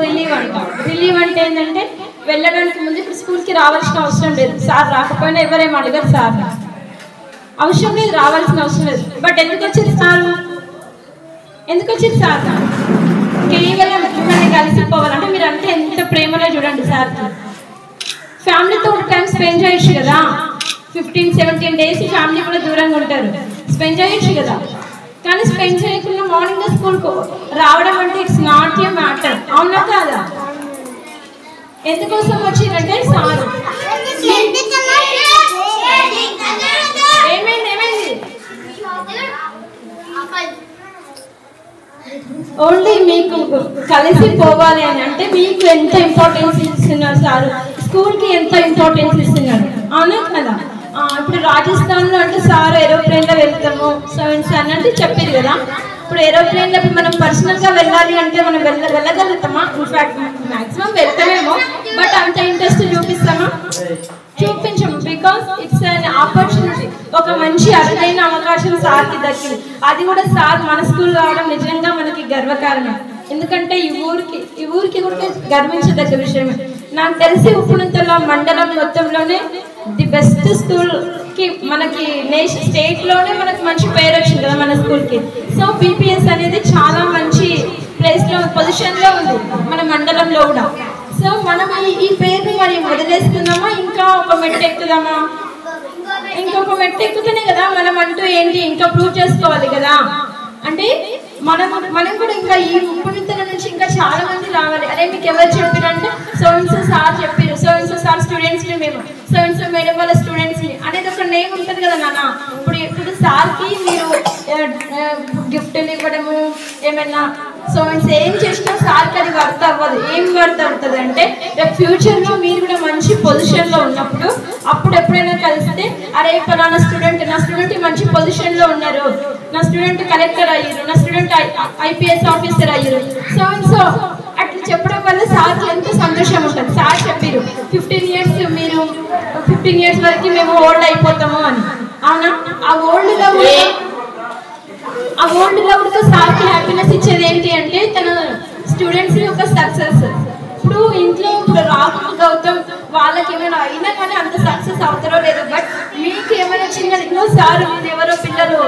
రిలీవ్ అంటే ఏంటంటే వెళ్ళడానికి ముందు ఇప్పుడు స్కూల్కి రావాల్సిన అవసరం లేదు. సార్ రాకపోయినా ఎవరేం అడగరు, సార్ అవసరం లేదు, రావాల్సిన అవసరం లేదు. బట్ ఎందుకు వచ్చేది సార్? కేవలం మిమ్మల్ని కలిసిపోవాలంటే మీరు అంటే ఎంత ప్రేమలో చూడండి సార్కి. ఫ్యామిలీతో టైం స్పెండ్ చేయొచ్చు కదా. 15-17 days ఫ్యామిలీ కూడా దూరంగా ఉంటారు, స్పెండ్ చేయొచ్చు కదా. కానీ స్పెండ్ చేయకుండా మార్నింగ్ స్కూల్కు రావడం అంటే ఇట్స్ నాట్ ఏ మ్యాటర్, అవునా కాదా? ఎందుకోసం వచ్చిందంటే సారు ఏమైంది ఓన్లీ మీకు కలిసి పోవాలి అని అంటే మీకు ఎంత ఇంపార్టెన్స్ ఇస్తున్నారు సార్, స్కూల్కి ఎంత ఇంపార్టెన్స్ ఇస్తున్నారు, అవునా కదా? ఇప్పుడు రాజస్థాన్లో అంటే సార్ ఏరోప్లేన్లో వెళ్తాము సో అంటే చెప్పారు కదా. ఇప్పుడు ఏరోప్లేన్లో మనం పర్సనల్గా వెళ్ళాలి అంటే మనం వెళ్ళగలుగుతామా? ఇన్ఫాక్ట్ మ్యాక్సిమం వెళ్తామేమో, బట్ అంత ఇంట్రెస్ట్ చూపిస్తామా? చూపించము. బికాస్ ఇట్స్ అన్ ఆపర్చునిటీ, ఒక మంచి అరుదైన అవకాశం సార్కి దక్కింది. అది కూడా సార్ మన స్కూల్ రావడం నిజంగా మనకి గర్వకారణం. ఎందుకంటే ఈ ఊరికి కూడా గర్వించదగ్గ విషయమే. నాకు తెలిసి ఉప్పునంతల మండలం మొత్తంలోనే ది బెస్ట్ స్కూల్కి మనకి స్టేట్లోనే మనకి మంచి పేరు వచ్చింది కదా మన స్కూల్కి. సో పీపీఎస్ అనేది చాలా మంచి ప్లేస్లో పొజిషన్లో ఉంది మన మండలంలో కూడా. సో మనం ఈ పేరుని మరి వదిలేస్తున్నామా, ఇంకా ఒక మెట్టు ఎక్కుదామా? ఇంకొక మెట్టు ఎక్కుతూనే కదా మనం అంటూ ఏంటి ఇంకా ప్రూవ్ చేసుకోవాలి కదా. అంటే మనం కూడా ఇంకా ఈ ఉప్పునిత్తల నుంచి ఇంకా చాలా మంది రావాలి. అదే మీకు ఎవరు చెప్పారంటే సో సార్ చెప్పారు, సో సార్ స్టూడెంట్స్ని మేము సో మేడం వాళ్ళ స్టూడెంట్స్ని అనేది ఒక నేమ్ ఉంటుంది కదా నాన్న. ఇప్పుడు సార్కి మీరు గిఫ్ట్లు ఇవ్వడము ఏమైనా ఏం చేసినా సార్కి అది వర్త్ అవ్వదు. ఏం వర్త్ అవుతుంది అంటే రేపు ఫ్యూచర్లో మీరు కూడా మంచి పొజిషన్లో ఉన్నప్పుడు అప్పుడు ఎప్పుడైనా కలిస్తే అరే ఫలానా నా స్టూడెంట్ మంచి పొజిషన్లో ఉన్నారు, నా స్టూడెంట్ కలెక్టర్ అయ్యారు, నా స్టూడెంట్ ఐపీఎస్ ఆఫీసర్ అయ్యారు, సో అట్లా చెప్పడం వల్ల సార్కి ఎంతో సంతోషం ఉంటుంది. సార్ చెప్పారు 15 years వరకు మేము ఓల్డ్ అయిపోతాము అని, అవునా? ఆ ఓల్డ్లో కూడా సార్కి హ్యాపీనెస్ ఇచ్చేది ఏంటి అంటే తన స్టూడెంట్స్ యొక్క సక్సెస్. ఇప్పుడు ఇంట్లో రాహుల్ గౌతమ్ వాళ్ళకి ఏమైనా అయినా కానీ అంత సక్సెస్ అవుతారో లేదో, బట్ మీకు ఏమైనా చిన్నది సార్ ఎవరో పిల్లలు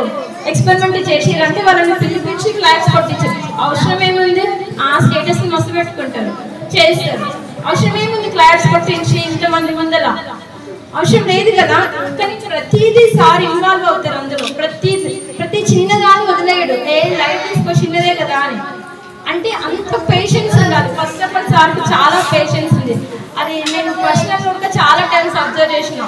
ఎక్స్పెరిమెంట్ చేసిరంటే వాళ్ళని పిలిపించి క్లాస్ కొట్టించారు. అవసరం ఏముంది? ఆ స్టేటస్ని మస్తు పెట్టుకుంటారు, చేస్తారు. అవసరం ఏముంది క్లాస్ కొట్టించి ఇంతమంది ముందల? అవసరం లేదు కదా. కానీ ప్రతిదీ సార్ ఇన్వాల్వ్ అవుతారు అందులో. ప్రతి చిన్నదాన్ని వదిలేయడు, లైఫ్ తీసుకో చిన్నదే కదా అని. అంటే అంత పేషెన్స్ ఉండాలి. ఫస్ట్ ఆఫ్ ఆల్ సార్కి చాలా పేషెన్స్ ఉంది. అది నేను పర్సనల్గా కూడా చాలా టైమ్స్ అబ్జర్వ్ చేసిన.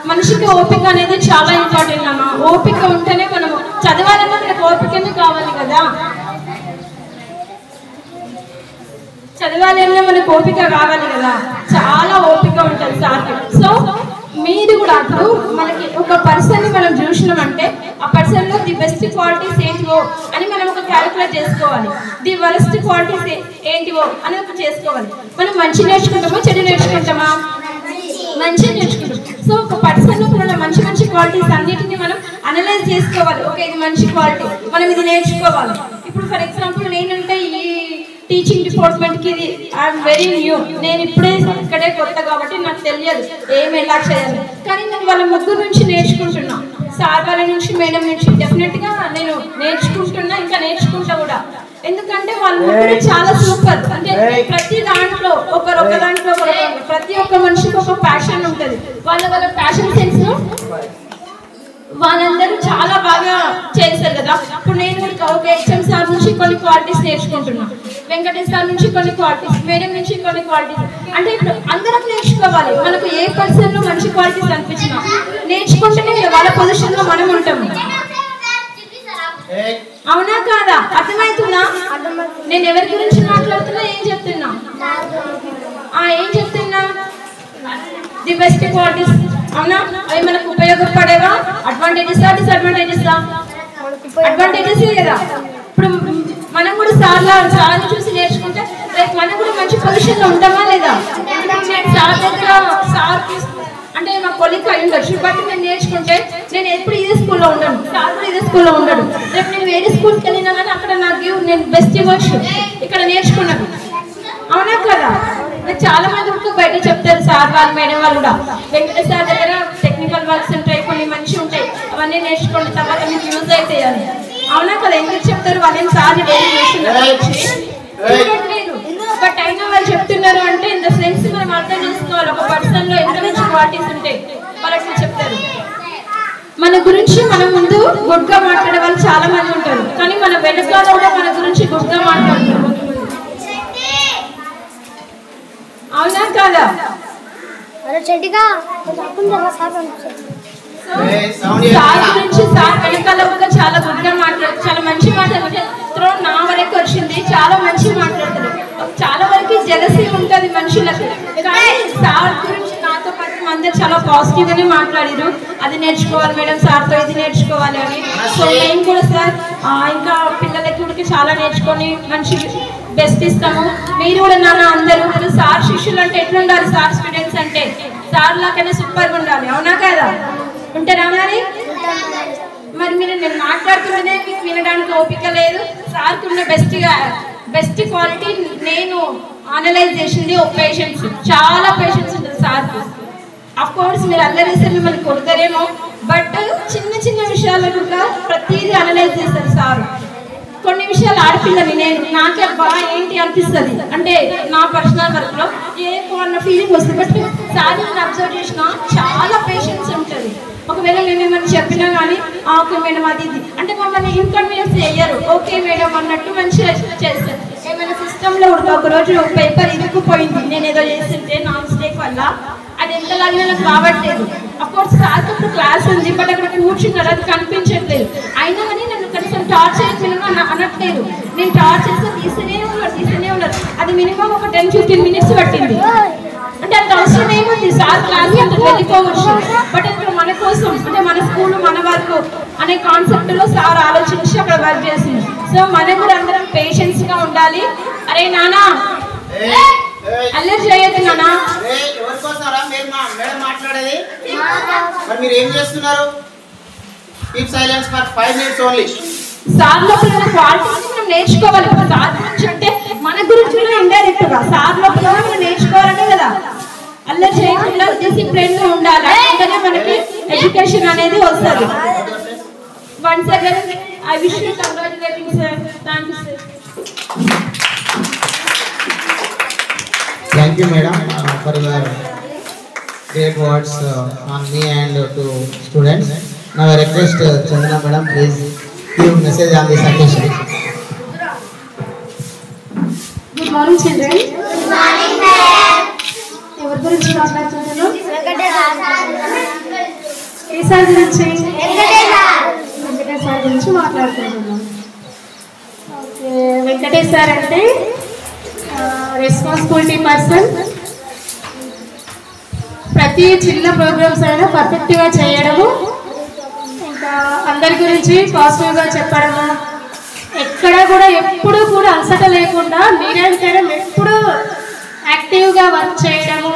మనిషికి ఓపిక అనేది చాలా ఇంపార్టెంట్ అన్న. ఓపిక ఉంటేనే మనము చదవాలన్నా మనకు ఓపికనే కావాలి కదా. చదవాలన్నా మనకు ఓపిక కావాలి కదా. చాలా ఓపిక ఉంటుంది సార్కి. సో మీరు కూడా అప్పుడు మనకి ఒక పర్సన్ని మనం చూసినామంటే ఆ పర్సన్లో ది బెస్ట్ క్వాలిటీస్ ఏంటివో అని మనం ఒక క్యాలిక్యులేట్ చేసుకోవాలి. ది వరస్ట్ క్వాలిటీస్ ఏంటివో అని ఒక చేసుకోవాలి. మనం మంచి నేర్చుకుంటామా చెడు నేర్చుకుంటామా? మంచి నేర్చుకుంటాం. సో ఒక పర్సన్లో ఉన్న మంచి మంచి క్వాలిటీస్ అన్నిటిని మనం అనలైజ్ చేసుకోవాలి. ఓకే ఇది మంచి క్వాలిటీ, మనం ఇది నేర్చుకోవాలి. ఇప్పుడు ఫర్ ఎగ్జాంపుల్ నేనంటే ఈ టీచింగ్ డిపార్ట్మెంట్కి ఇది ఐఎమ్ వెరీ న్యూ, నేను ఇప్పుడే ఇక్కడే కొత్త కాబట్టి నాకు తెలియదు ఏమి ఎలా చేయాలి. కానీ నేను వాళ్ళ ముగ్గురు నుంచి నేర్చుకుంటున్నా, సార్ వాళ్ళ నుంచి మేడం నుంచి డెఫినెట్గా నేను నేర్చుకుంటున్నా, ఇంకా నేర్చుకుంటా కూడా. ఎందుకంటే వాళ్ళ ముగ్గురు చాలా సూపర్. అంటే ప్రతి దాంట్లో ఒక దాంట్లో ప్రతి ఒక్క మనిషికి ఒక ప్యాషన్ ఉంటుంది. వాళ్ళ ప్యాషన్ సెన్స్ వాళ్ళందరూ చాలా బాగా చేశారు కదా. ఇప్పుడు నేను ఒక హెచ్ఎం సార్ నుంచి కొన్ని క్వాలిటీస్ నేర్చుకుంటున్నా, వెంకటేష్ సార్ నుంచి కొన్ని క్వాలిటీస్, మేడం నుంచి కొన్ని క్వాలిటీస్. అంటే ఇప్పుడు అందరం నేర్చుకోవాలి. మనకు ఏ పర్సన్లో మంచి క్వాలిటీస్ అనిపించినా నేర్చుకుంటేనే వాళ్ళ పొజిషన్లో మనం ఉంటాము. అవునా కాదా? అర్థమవుతుందా నేను ఎవరి గురించి మాట్లాడుతున్నా? ఏం చెప్తున్నా ది బెస్ట్ క్వాలిటీస్. అవునా? అవి మనకు ఉపయోగపడేవా? Advantages disadvantages? అడ్వాంటేజెస్ కదా. ఇప్పుడు మనం కూడా సార్ని చూసి నేర్చుకుంటే రేపు మనం కూడా మంచి పొజిషన్లో ఉంటామా లేదా? సార్ దగ్గర సార్ అంటే మా కొలిక్ అయి ఉండొచ్చు, బట్ నేను నేర్చుకుంటే నేను ఎప్పుడు ఇదే స్కూల్లో ఉండను, సార్ కూడా ఇదే స్కూల్లో ఉండడు. రేపు నేను వేరే స్కూల్కి వెళ్ళినా కానీ అక్కడ నాకు నేను బెస్ట్ ఇవ్వచ్చు ఇక్కడ నేర్చుకున్నాను. అవునా కదా? నాకు చాలా మంది ఉంటూ బయట చెప్తారు సార్ వాళ్ళు మేడం వాళ్ళు కూడా, వెంకటేష్ సార్ దగ్గర టెక్నికల్ వర్క్స్ ఉంటాయి, కొన్ని మంచి ఉంటాయి, అవన్నీ నేర్చుకున్న తర్వాత మీకు యూజ్ అవుతాయి అని. అవునా కదా? ఎందుకు చెప్తారు? వాళ్ళేం సార్ డైలీ చూడట్లేదు, బట్ అయినా వాళ్ళు చెప్తున్నారు అంటే ఇన్ ద సెన్స్ మనం అర్థం చేసుకోవాలి. ఒక పర్సన్లో ఎంత మంచి క్వాలిటీస్ ఉంటాయి వాళ్ళకి చెప్తారు. మన గురించి మనం ముందు గుడ్గా మాట్లాడే వాళ్ళు చాలా మంది ఉంటారు, కానీ మన వెనకాల కూడా మన గురించి గుడ్గా మాట్లాడతారు. అవునా కాదా? సార్ గురించి సార్ వెనకాల కూడా చాలా గుడ్గా మాట్లాడతారు, చాలా మంచి మాట్లాడతారు. నా వరకు వచ్చింది చాలా మంచి మాట్లాడతారు. చాలా వరకు జెలసీ ఉంటుంది మనుషులకు, కానీ సార్ గురించి నాతో పాటు అందరు చాలా పాజిటివ్ గానే మాట్లాడారు. అది నేర్చుకోవాలి మేడం సార్తో, ఇది నేర్చుకోవాలి అని. సో మేము కూడా సార్ ఇంకా పిల్లలకి కూడా చాలా నేర్చుకొని మంచి బెస్ట్ ఇస్తాము. మీరు కూడా నాన్న అందరూ సార్ శిష్యులు అంటే ఎట్లుండాలి? సార్ స్టూడెంట్స్ అంటే సార్ లాగానే సూపర్గా ఉండాలి. అవునా కదా? ఉంటారా మరి? మరి మీరు నేను మాట్లాడుతున్నదే మీకు వినడానికి ఓపిక లేదు. సార్కి ఉన్న బెస్ట్ క్వాలిటీ నేను అనలైజ్ చేసింది ఒక పేషెన్స్. చాలా పేషెన్స్ ఉంటుంది సార్కి. అఫ్ కోర్స్ మీరు అల్లరేస్తే మిమ్మల్ని కొడతారేమో, బట్ చిన్న చిన్న విషయాలు కూడా ప్రతిదీ అనలైజ్ చేస్తారు సార్. కొన్ని విషయాలు ఆడపిల్లని నాకే బాగా ఏంటి అనిపిస్తుంది అంటే నా పర్సనల్ వర్క్లో అన్న ఫీలింగ్ వస్తుంది, బట్ సార్ నేను అబ్జర్వ్ చేసిన చాలా పేషెన్స్ ఉంటుంది. ఒకవేళ మేమేమని చెప్పినా కానీ ఓకే మేడం అది ఇది అంటే మమ్మల్ని ఇన్కన్వీనియన్స్ చెయ్యరు. ఓకే మేడం అన్నట్టు మంచిగా చేస్తారు. ఏమైనా సిస్టంలో ఒకరోజు పేపర్ ఇరుక్కుపోయింది, నేను ఏదో చేస్తుంటే నా మిస్టేక్ వల్ల, అది ఎంత లాగినా నాకు రావట్లేదు. అఫ్కోర్స్ సార్కి ఇప్పుడు క్లాస్ ఉంది, బట్ అక్కడ కూర్చున్నారు, అది కనిపించట్లేదు. అయినా కానీ నన్ను కనీసం టార్చ్ చేయట్లేదు అనట్లేదు. నేను టార్చ్ చేస్తే తీస్తూనే ఉన్నారు. అది మినిమం ఒక 10-15 minutes పట్టింది. అంటే అంత అవసరం ఏముంది? సార్ క్లాస్ అంటే వెళ్ళిపోవచ్చు, బట్ ఇక్కడ మన కోసం అంటే మన స్కూల్ మన వర్క్ అనే కాన్సెప్ట్లో సార్ ఆలోచించి అక్కడ వర్క్ చేసింది. సో మనం కూడా అందరం పేషెన్స్గా ఉండాలి. అరే నానా అల్లరి చేయొద్దు నానా. మాట్లాడేది మీరు ఏం చేస్తున్నారు? Keep silence for 5 minutes only. Sir లోపల క్వాలిటీస్ మనం నేర్చుకోవాలి. సార్ గురించి అంటే మన గురించి కూడా ఇండైరెక్ట్ గా సార్ లోపల మనం నేర్చుకోవాలనే కదా. అల్లరి చేయకుండా డిసిప్లిన్ గా ఉండాలి, అంటేనే మనకి ఎడ్యుకేషన్ అనేది వస్తుంది. Once again I wish you congratulating sir. Thank you sir. Thank you madam for your great words on me and to students. Now I request Chandana madam please give message on this occasion. Good morning children. Good morning ma'am. Your గురించి మాట్లాడుతున్నాను? ఏ సార్ గురించి? వెంకటేష్ సార్ గురించి మాట్లాడుకుంటున్నాం. ఓకే, వెంకటేష్ సార్ అంటే రెస్పాన్సిబిలిటీ పర్సన్. ప్రతి చిన్న ప్రోగ్రామ్స్ అయినా పర్ఫెక్ట్గా చేయడము, ఇంకా అందరి గురించి పాజిటివ్గా చెప్పడము, ఎక్కడ కూడా ఎప్పుడు కూడా అలసట లేకుండా నిరంతరం ఎప్పుడు యాక్టివ్గా వర్క్ చేయడము,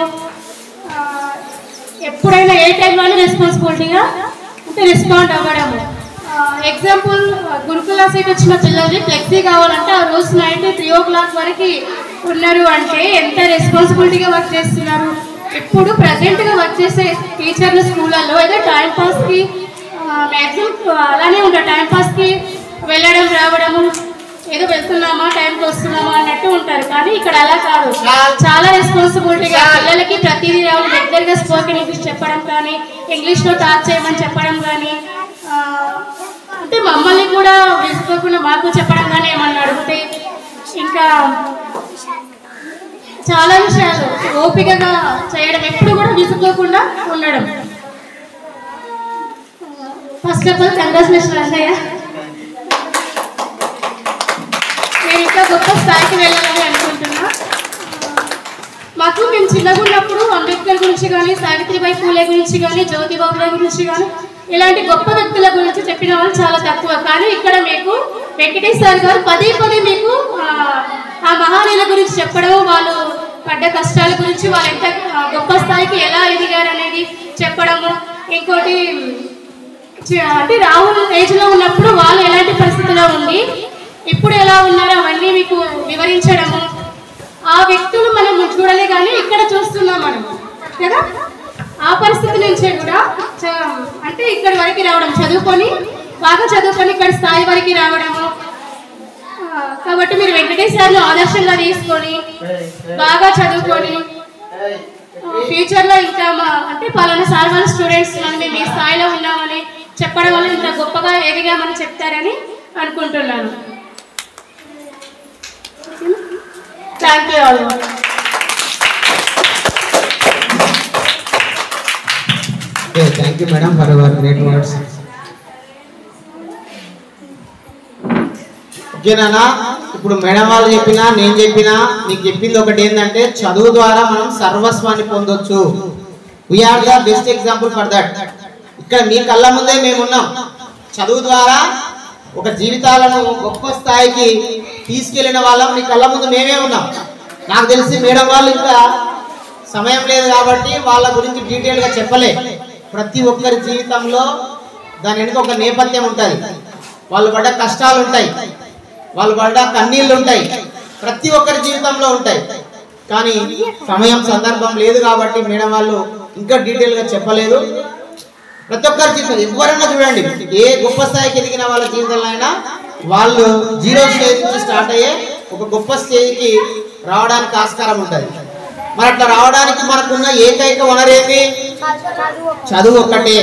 ఎప్పుడైనా ఏ టైంలోనే రెస్పాన్సిబిలిటీగా అంటే రెస్పాండ్ అవ్వడము. ఎగ్జాంపుల్, గురుకుల సీట్ వచ్చిన పిల్లల్ని ఫ్లెక్సీ కావాలంటే ఆ రోజు నైట్ 3 o'clock వరకు ఉన్నారు అంటే ఎంత రెస్పాన్సిబిలిటీగా వర్క్ చేస్తున్నారు. ఇప్పుడు ప్రజెంట్గా వర్క్ చేసే టీచర్లు స్కూళ్ళల్లో ఏదో టైంపాస్కి మ్యాక్సిమం అలానే ఉంటారు. టైంపాస్కి వెళ్ళడం రావడము, ఏదో వెళ్తున్నామా టైంకి వస్తున్నామా అన్నట్టు ఉంటారు. కానీ ఇక్కడ అలా కాదు, చాలా రెస్పాన్సిబిలిటీగా పిల్లలకి ప్రతిదీ రావాలి. రెగ్యులర్గా స్పోకెన్ ఇంగ్లీష్ చెప్పడం కానీ, ఇంగ్లీష్లో టాక్ చేయమని చెప్పడం కానీ, అంటే మమ్మల్ని కూడా విసుకోకుండా మాకు చెప్పడం కానీ ఏమన్నా అడిగితే, ఇంకా చాలా విషయాలు ఓపికగా చేయడం, ఎప్పుడు కూడా విసుకోకుండా ఉండడం. ఫస్ట్ ఆఫ్ ఆల్ కంగ్రాచులేషన్ అన్నయ్య, నేను ఇంకా గొప్ప స్థాయికి వెళ్ళాలని అనుకుంటున్నా. మాకు మేము చిన్నగా ఉన్నప్పుడు అంబేద్కర్ గురించి కానీ, సావిత్రిబాయి పూలే గురించి కానీ, జ్యోతిబాబుల గురించి కానీ ఇలాంటి గొప్ప వ్యక్తుల గురించి చెప్పిన వాళ్ళు చాలా తక్కువ. కానీ ఇక్కడ మీకు వెంకటేష్ సార్ గారు పదే పదే మీకు ఆ మహానీయుల గురించి చెప్పడం, వాళ్ళు పడ్డ కష్టాల గురించి, వాళ్ళు ఎంత గొప్ప స్థాయికి ఎలా ఎదిగారు అనేది చెప్పడము. ఇంకోటి అంటే రాహుల్ ఏజ్లో ఉన్నప్పుడు వాళ్ళు ఎలాంటి పరిస్థితిలో ఉండి ఇప్పుడు ఎలా ఉన్నారో అవన్నీ మీకు వివరించడము. ఆ వ్యక్తులు మనం చూడలే కానీ ఇక్కడ చూస్తున్నాం మనం కదా. ఆ పరిస్థితి నుంచే కూడా అంటే ఇక్కడి వరకు రావడం, చదువుకొని బాగా చదువుకొని ఇక్కడ స్థాయి వరకు రావడము. కాబట్టి మీరు వెంకటేష్ సార్ను ఆదర్శంగా తీసుకొని బాగా చదువుకొని ఫ్యూచర్లో ఇంకా అంటే పలానా సార్ వాళ్ళ స్టూడెంట్స్ మేము ఈ స్థాయిలో ఉన్నామని చెప్పడం వల్ల ఇంత గొప్పగా ఎదిగామని చెప్తారని అనుకుంటున్నాను. Thank you all. Thank you madam for your great words. ఓకేనా? ఇప్పుడు మేడం వాళ్ళు చెప్పినా నేను చెప్పినా నీకు చెప్పింది ఒకటి ఏంటంటే, చదువు ద్వారా మనం సర్వస్వాన్ని పొందొచ్చు. We are the best example for that. ఇక్కడ మీ కళ్ళ ముందే మేమున్నాం. చదువు ద్వారా ఒక జీవితాలను గొప్ప స్థాయికి తీసుకెళ్లిన వాళ్ళం మీ కళ్ళ ముందు మేమే ఉన్నాం. నాకు తెలిసి మేడం వాళ్ళు ఇంకా సమయం లేదు కాబట్టి వాళ్ళ గురించి డీటెయిల్గా చెప్పలే. ప్రతి ఒక్కరి జీవితంలో దాని వెనుక ఒక నేపథ్యం ఉంటుంది. వాళ్ళు పడ్డ కష్టాలు ఉంటాయి, వాళ్ళు పడ్డ కన్నీళ్ళు ఉంటాయి, ప్రతి ఒక్కరి జీవితంలో ఉంటాయి. కానీ సమయం సందర్భం లేదు కాబట్టి మేడం వాళ్ళు ఇంకా డీటెయిల్గా చెప్పలేదు. ప్రతి ఒక్కరి జీవితం ఎవరైనా చూడండి, ఏ గొప్ప స్థాయికి ఎదిగిన వాళ్ళ జీవితంలో అయినా వాళ్ళు 0 స్టేజ్ నుంచి స్టార్ట్ అయ్యే ఒక గొప్ప స్టేజ్కి రావడానికి ఆస్కారం ఉంటుంది. మరి అట్లా రావడానికి మనకున్న ఏకైక వనరేమి? చదువు ఒక్కటే.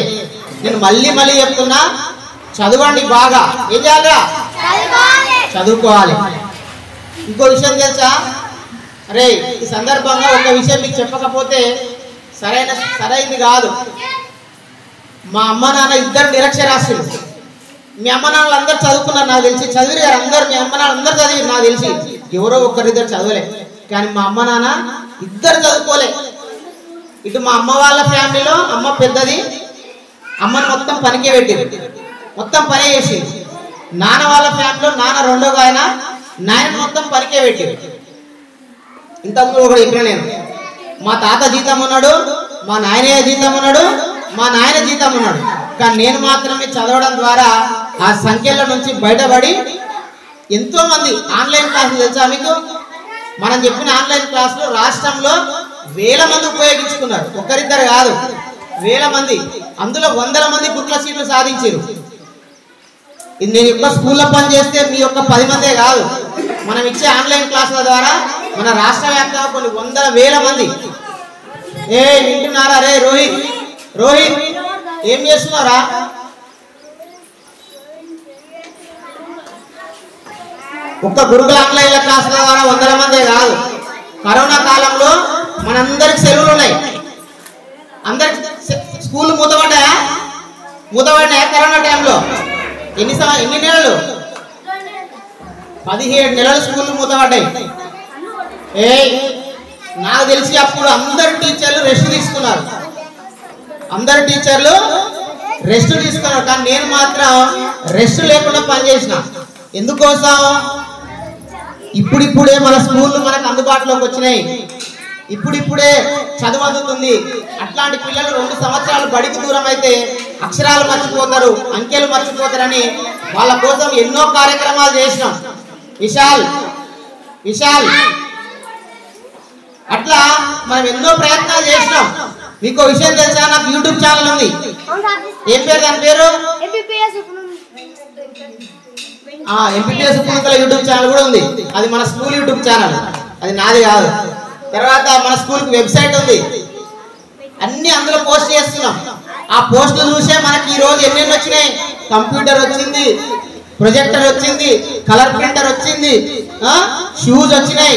నేను మళ్ళీ మళ్ళీ చెప్తున్నా, చదవండి బాగా. ఏం చేయాలిరా? చదువుకోవాలి. ఇంకో విషయం తెలుసా? అరే ఈ సందర్భంగా ఒక విషయం మీకు చెప్పకపోతే సరైనది కాదు. మా అమ్మ నాన్న ఇద్దరు నిరక్షరాస్యులు. మీ అమ్మ నాన్నలు అందరు చదువుకున్నారు నాకు తెలిసి, చదివారు అందరు. మీ అమ్మ నాన్న అందరు చదివి నాకు తెలిసి, ఎవరో ఒక్కరిద్దరు చదవలే. కానీ మా అమ్మ నాన్న ఇద్దరు చదువుకోలే. ఇటు మా అమ్మ వాళ్ళ ఫ్యామిలీలో అమ్మ పెద్దది, అమ్మని మొత్తం పనికే పెట్టింది, మొత్తం పనే చేసింది. నాన్న వాళ్ళ ఫ్యామిలీలో నాన్న రెండోగా ఆయన, నాయన మొత్తం పనికే పెట్టింది. ఇంతకుముందు ఒకటి చెప్పిన నేను, మా తాత జీతం ఉన్నాడు, మా నాయనయ్య జీతం ఉన్నాడు, మా నాయన జీతం ఉన్నాడు. కానీ నేను మాత్రమే చదవడం ద్వారా ఆ సంఖ్యల నుంచి బయటపడి ఎంతో మంది ఆన్లైన్ క్లాసులు తెలుసా మీకు? మనం చెప్పిన ఆన్లైన్ క్లాసులు రాష్ట్రంలో 1000 మంది ఉపయోగించుకున్నారు. ఒకరిద్దరు కాదు, 1000 మంది. అందులో 100 మంది గుట్ల సీట్లు సాధించారు. ఇది నేను యొక్క స్కూల్లో పనిచేస్తే మీ యొక్క 10 మందే కాదు, మనం ఇచ్చే ఆన్లైన్ క్లాసుల ద్వారా మన రాష్ట్ర వ్యాప్తంగా కొన్ని 100,000 మంది. వింటున్నారా? రే రోహిత్ ఏం చేస్తున్నారా? ఒక్క గురుకుల ఆన్లైన్ క్లాసుల ద్వారా 100 మందే కాదు, కరోనా కాలంలో మనందరికి సెలవులు ఉన్నాయి. అందరికి స్కూల్ మూతపడ్డాయా? కరోనా టైంలో ఎన్ని నెలలు? 17 నెలలు స్కూల్ మూతపడ్డాయి. నాకు తెలిసి అప్పుడు అందరు టీచర్లు రెస్ట్ తీసుకున్నారు. కానీ నేను మాత్రం రెస్ట్ లేకుండా పనిచేసిన. ఎందుకోసం? ఇప్పుడిప్పుడే మన స్కూళ్ళు మనకు అందుబాటులోకి వచ్చినాయి. ఇప్పుడిప్పుడే చదువు అందుతుంది. అట్లాంటి పిల్లలు 2 సంవత్సరాలు బడికి దూరం అయితే అక్షరాలు మర్చిపోతారు, అంకెలు మర్చిపోతారని వాళ్ళ కోసం ఎన్నో కార్యక్రమాలు చేసినాం. విశాల్ అట్లా మనం ఎన్నో ప్రయత్నాలు చేసినాం. మీకు విషయం తెలుసా? నాకు యూట్యూబ్ ఛానల్ ఉంది. ఏం పేరు? దాని పేరు ఎంపీపీఎస్ ఉపనూతల యూట్యూబ్ ఛానల్ కూడా ఉంది. అది మన స్కూల్ యూట్యూబ్ ఛానల్, అది నాది కాదు. తర్వాత మన స్కూల్కి వెబ్సైట్ ఉంది. అన్ని అందులో పోస్ట్ చేస్తున్నాం. ఆ పోస్టులు చూసే మనకి ఈ రోజు ఎన్నెన్ని వచ్చినాయి. కంప్యూటర్ వచ్చింది, ప్రొజెక్టర్ వచ్చింది, కలర్ ప్రింటర్ వచ్చింది, షూస్ వచ్చినాయి,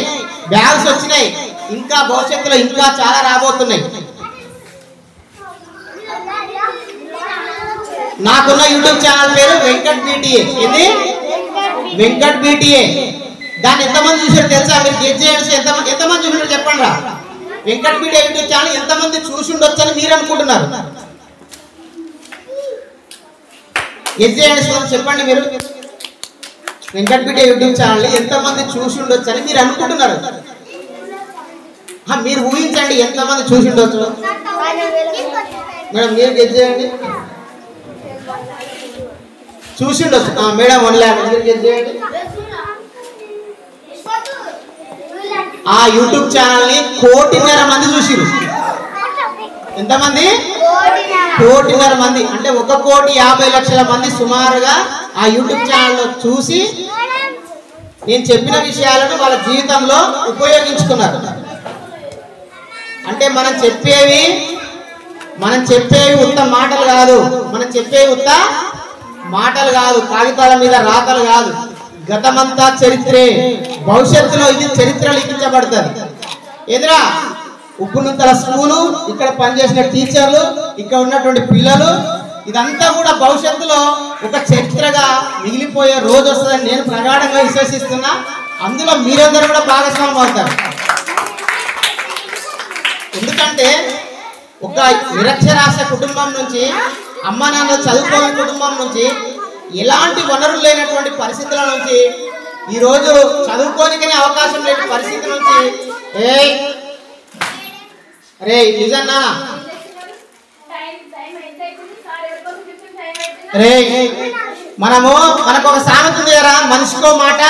బ్యాగ్స్ వచ్చినాయి. ఇంకా భవిష్యత్తులో ఇంకా చాలా రాబోతున్నాయి. నాకున్న యూట్యూబ్ ఛానల్ పేరు వెంకట్ బీటీఏ. ఏంది? వెంకట్ బీటీఏ. దాన్ని ఎంతమంది చూసారు తెలుసా? మీరు గెస్ చేయండి. ఎంతమంది చూసారు చెప్పండి రా. వెంకట్ బీటీఏ యూట్యూబ్ ఛానల్ ఎంతమంది చూసి ఉండొచ్చు అని మీరు అనుకుంటున్నారు? గెస్ చేయండి, చెప్పండి మీరు. వెంకట్ బీటీఏ యూట్యూబ్ ఛానల్ ఎంతమంది చూసి ఉండొచ్చు అని మీరు అనుకుంటున్నారు? మీరు ఊహించండి ఎంతమంది చూసి ఉండొచ్చు. మేడం మీరు గెస్ చేయండి. చూసి ఉండొచ్చు మేడం. 1 lakh మీరు గెస్ చేయండి. ఆ యూట్యూబ్ ఛానల్ ని 1.5 మంది చూసిరు. ఎంతమంది? 1.5 మంది. అంటే 1,50,00,000 మంది సుమారుగా ఆ యూట్యూబ్ ఛానల్లో చూసి నేను చెప్పిన విషయాలను వాళ్ళ జీవితంలో ఉపయోగించుకున్నారు. అంటే మనం చెప్పేవి ఉత్త మాటలు కాదు. కాగితాల మీద రాతలు కాదు. గతమంతా చరిత్రే, భవిష్యత్తులో ఇది చరిత్ర లిఖించబడుతుంది. ఎదురా ఉప్పునూతల స్కూలు, ఇక్కడ పనిచేసిన టీచర్లు, ఇక్కడ ఉన్నటువంటి పిల్లలు, ఇదంతా కూడా భవిష్యత్తులో ఒక చరిత్రగా మిగిలిపోయే రోజు వస్తుందని నేను ప్రగాఢంగా విశ్వసిస్తున్నా. అందులో మీరందరూ కూడా భాగస్వామ్యం అవుతారు. ఎందుకంటే ఒక నిరక్షరాస్య కుటుంబం నుంచి, అమ్మ నాన్న చదువుకోని కుటుంబం నుంచి, ఎలాంటి వనరులు లేనటువంటి పరిస్థితుల నుంచి, ఈరోజు చదువుకోనికనే అవకాశం లేని పరిస్థితి నుంచి నిజన్నా మనకు ఒక సామెత ఉంది కదా, మనిషికో మాట.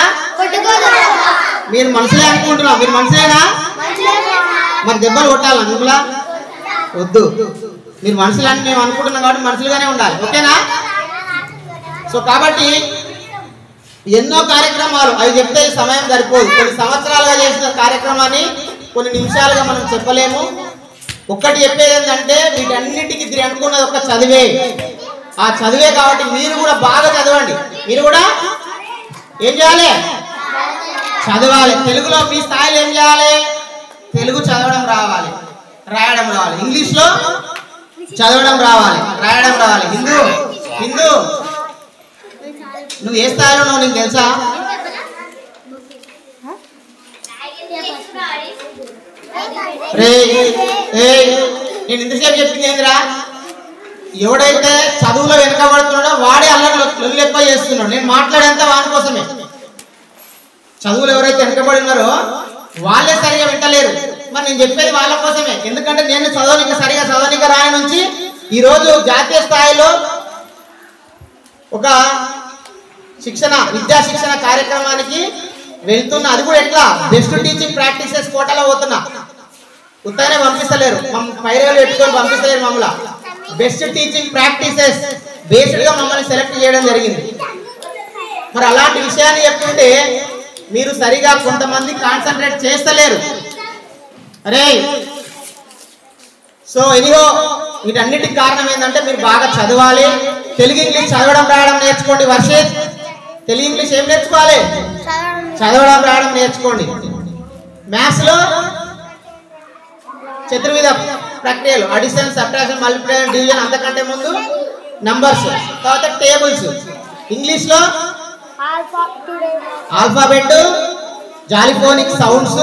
మీరు మనుషులే అనుకుంటున్నాం. మీరు మనుషులేనా? మరి దెబ్బలు కొట్టాలా మిమ్మల్ని? వద్దు. మీరు మనుషులని మేము అనుకుంటున్నాం కాబట్టి మనుషులుగానే ఉండాలి. ఓకేనా? సో కాబట్టి ఎన్నో కార్యక్రమాలు, అవి చెప్తే సమయం సరిపోదు. కొన్ని సంవత్సరాలుగా చేసిన కార్యక్రమాన్ని కొన్ని నిమిషాలుగా మనం చెప్పలేము. ఒక్కటి చెప్పేది ఏంటంటే వీటన్నిటికీ అనుకున్నది ఒక చదివే. ఆ చదివే కాబట్టి మీరు కూడా బాగా చదవండి. మీరు కూడా ఏం చేయాలి? చదవాలి. తెలుగులో మీ స్థాయిలో ఏం చేయాలి? తెలుగు చదవడం రావాలి, రాయడం రావాలి. ఇంగ్లీష్లో చదవడం రావాలి, రాయడం రావాలి. హిందూ నువ్వు ఏ స్థాయిలో ఉన్నావు నీకు తెలుసా? నేను ఇంతసేపు చెప్పింది ఏందిరా? ఎవడైతే చదువులో వెనకబడుతున్నాడో వాడే అల్లరి ఎక్కువ చేస్తున్నాడు. నేను మాట్లాడేంత వాని కోసమే. చదువులు ఎవరైతే వెనకబడి ఉన్నారో వాళ్ళే సరిగా వింటలేరు. మరి నేను చెప్పేది వాళ్ళ కోసమే. ఎందుకంటే నేను సరిగా చదవనిక రాయి నుంచి ఈరోజు జాతీయ స్థాయిలో ఒక విద్యా శిక్షణ కార్యక్రమానికి వెళ్తున్నా. అది కూడా ఎట్లా? బెస్ట్ టీచింగ్ ప్రాక్టీసెస్ కోటాలో పోతున్నా. ఉత్తగానే పంపిస్తలేరు, పైరగాలు పెట్టుకొని పంపిస్తలేరు. మమ్మల్ని బెస్ట్ టీచింగ్ ప్రాక్టీసెస్ బేస్డ్ గా మమ్మల్ని సెలెక్ట్ చేయడం జరిగింది. మరి అలాంటి విషయాన్ని చెప్తుంటే మీరు సరిగా కొంతమంది కాన్సన్ట్రేట్ చేస్తలేరు. సో ఎనిహో వీటన్నిటికి కారణం ఏంటంటే మీరు బాగా చదవాలి. తెలుగు ఇంగ్లీష్ చదవడం రాయడం నేర్చుకోండి. వర్షిత్, తెలుగు ఇంగ్లీష్ ఏం నేర్చుకోవాలి? చదవడం రాయడం నేర్చుకోండి. మ్యాథ్స్ లో చతుర్విధ ప్రక్రియలు అడిషన్, సబ్ట్రాక్షన్, మల్టిప్లికేషన్, డివిజన్, అంతకంటే ముందు నంబర్స్, తర్వాత టేబుల్స్. ఇంగ్లీష్లో alphabet, jolly phonic sounds,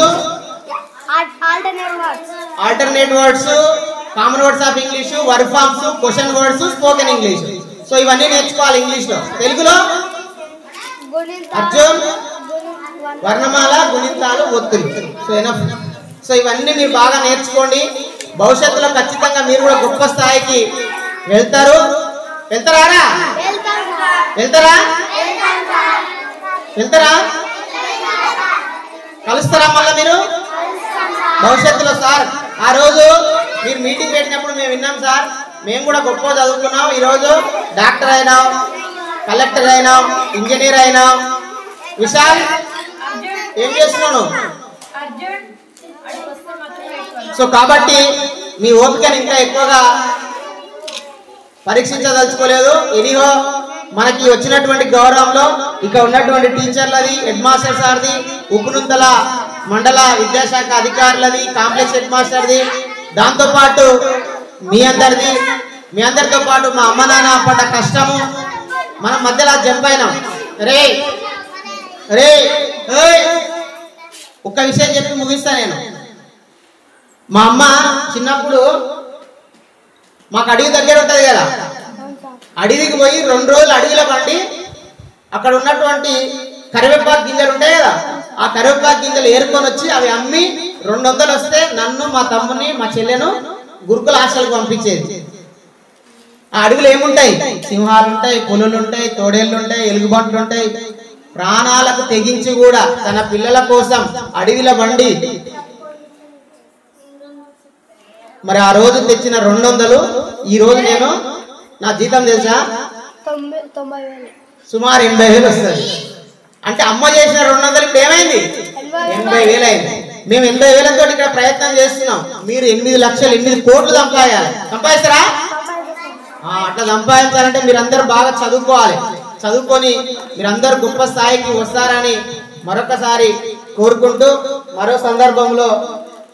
alternate words, common words of English, word forms, question words, spoken English. So ఇవన్నీ నేర్చుకోవాలి ఇంగ్లీష్లో. తెలుగులో అర్జున్, వర్ణమాల, గుణింతాలు, ఒత్తులు. So enough. సో ఇవన్నీ మీరు బాగా నేర్చుకోండి. భవిష్యత్తులో ఖచ్చితంగా మీరు కూడా గొప్ప స్థాయికి వెళ్తారు. వెళ్తారా? కలుస్తారా మళ్ళీ మీరు భవిష్యత్తులో? సార్ ఆ రోజు మీరు మీటింగ్ పెట్టినప్పుడు మేము విన్నాం సార్, మేము కూడా గొప్ప చదువుకున్నాం, ఈరోజు డాక్టర్ అయినాం, కలెక్టర్ అయినాం, ఇంజనీర్ అయినాం. విశాల్ ఏం చేస్తున్నాను? సో కాబట్టి మీ ఓపికను ఇంకా ఎక్కువగా పరీక్షించదలుచుకోలేదు. ఎనీహో మనకి వచ్చినటువంటి గౌరవంలో ఇక ఉన్నటువంటి టీచర్లది, హెడ్ మాస్టర్ సార్ది, ఉప్పునుంతల మండల విద్యాశాఖ అధికారులది, కాంప్లెక్స్ హెడ్ మాస్టర్ది, దాంతోపాటు మీ అందరితో పాటు మా అమ్మ నాన్న పడ్డ కష్టము మనం మధ్యలో జంప్ అయినాం. రే రే ఒక్క విషయం చెప్పి ముగిస్తా నేను. మా అమ్మ చిన్నప్పుడు మాకు అడవి దగ్గర ఉంటుంది కదా, అడవికి పోయి 2 రోజులు అడవిలో పండి అక్కడ ఉన్నటువంటి కరివేపాకు గింజలు ఉంటాయి కదా, ఆ కరివేపాకు గింజలు ఏరుకొని వచ్చి అవి అమ్మి 200 వస్తే నన్ను, మా తమ్ముని, మా చెల్లెను గురుకుల హాస్టల్కి పంపించేది. ఆ అడవిలో ఏముంటాయి? సింహాలు ఉంటాయి, పులులు ఉంటాయి, తోడేళ్ళు ఉంటాయి, ఎలుగుబంట్లు ఉంటాయి. ప్రాణాలకు తెగించి కూడా తన పిల్లల కోసం అడవిలో బండి మరి ఆ రోజు తెచ్చిన 200 ఈ రోజు నేను నా జీతం తెలుసా సుమారు 80,000 వస్తుంది. అంటే అమ్మ చేసిన 200 ఇప్పుడు ఏమైంది? 80,000 అయింది. మేము 80,000తో ఇక్కడ ప్రయత్నం చేస్తున్నాం. మీరు 8 లక్షలు 8 కోట్లు సంపాదించాలి. సంపాదిస్తారా? అట్లా సంపాదించాలంటే మీరందరూ బాగా చదువుకోవాలి. చదువుకొని మీరందరూ గొప్ప స్థాయికి వస్తారని మరొకసారి కోరుకుంటూ, మరో సందర్భంలో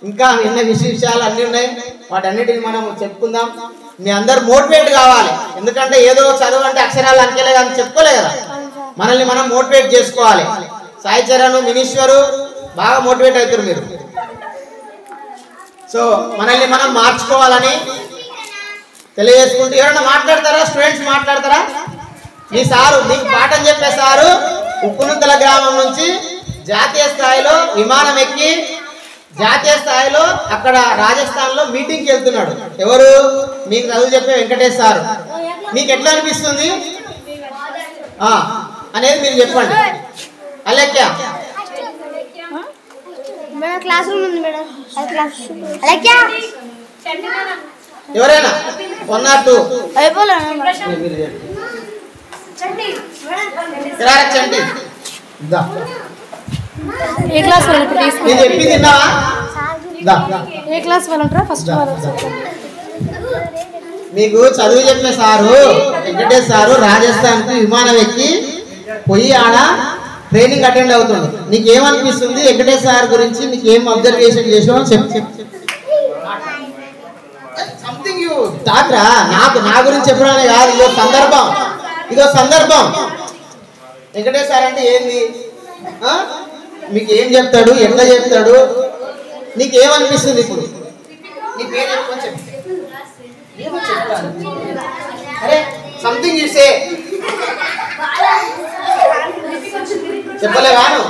ఇంకా ఎన్నో విషయాలు అన్నీ ఉన్నాయి, వాటన్నిటిని మనం చెప్పుకుందాం. మీ అందరు మోటివేట్ కావాలి. ఎందుకంటే ఏదో చదువు అంటే అక్షరాలు అంకెలే కానీ చెప్పుకోలే కదా, మనల్ని మనం మోటివేట్ చేసుకోవాలి. సాయి చరణ్, మినీశ్వరు బాగా మోటివేట్ అవుతారు మీరు. సో మనల్ని మనం మార్చుకోవాలని తెలియజేసుకుంటూ, ఎవరైనా మాట్లాడతారా? స్టూడెంట్స్ మాట్లాడతారా? మీ సారు, మీకు పాఠం చెప్పే సారు ఉప్పునుంతల గ్రామం నుంచి జాతీయ స్థాయిలో విమానం ఎక్కి జాతీయ స్థాయిలో అక్కడ రాజస్థాన్ లో మీటింగ్కి వెళ్తున్నాడు. ఎవరు? మీకు చదువు చెప్పే వెంకటేష్ సారు. మీకు ఎట్లా అనిపిస్తుంది అనేది మీరు చెప్పండి. అలెక్యా ఎవరైనా 1 or 2 చంటి ఏ క్లాస్ వాళ్ళు ఇప్పుడు తీసుకుంటారు? నేను చెప్పింది విన్నావా? ఏ క్లాస్ వాళ్ళు ఉంటారా? ఫస్ట్ మీకు చదువు చెప్పే సారు వెంకటేష్ సారు రాజస్థాన్ కి విమానం ఎక్కి పోయి ఆడ ట్రైనింగ్ అటెండ్ అవుతుంది. నీకేమనిపిస్తుంది వెంకటేష్ సార్ గురించి? నీకేం అబ్జర్వేషన్ చేసావు చెప్పు. సంథింగ్ యూ డాక్టరా? నా గురించి చెప్పడానే కాదు, ఇదో సందర్భం. వెంకటేష్ సార్ అంటే ఏంది? మీకు ఏం చెప్తాడు, ఎట్లా చెప్తాడు, నీకేమనిపిస్తుంది? ఇప్పుడు నీ పేరు చెప్పుకొని చెప్పు. అరే సంథింగ్ యూ సే. చెప్పలేవాను?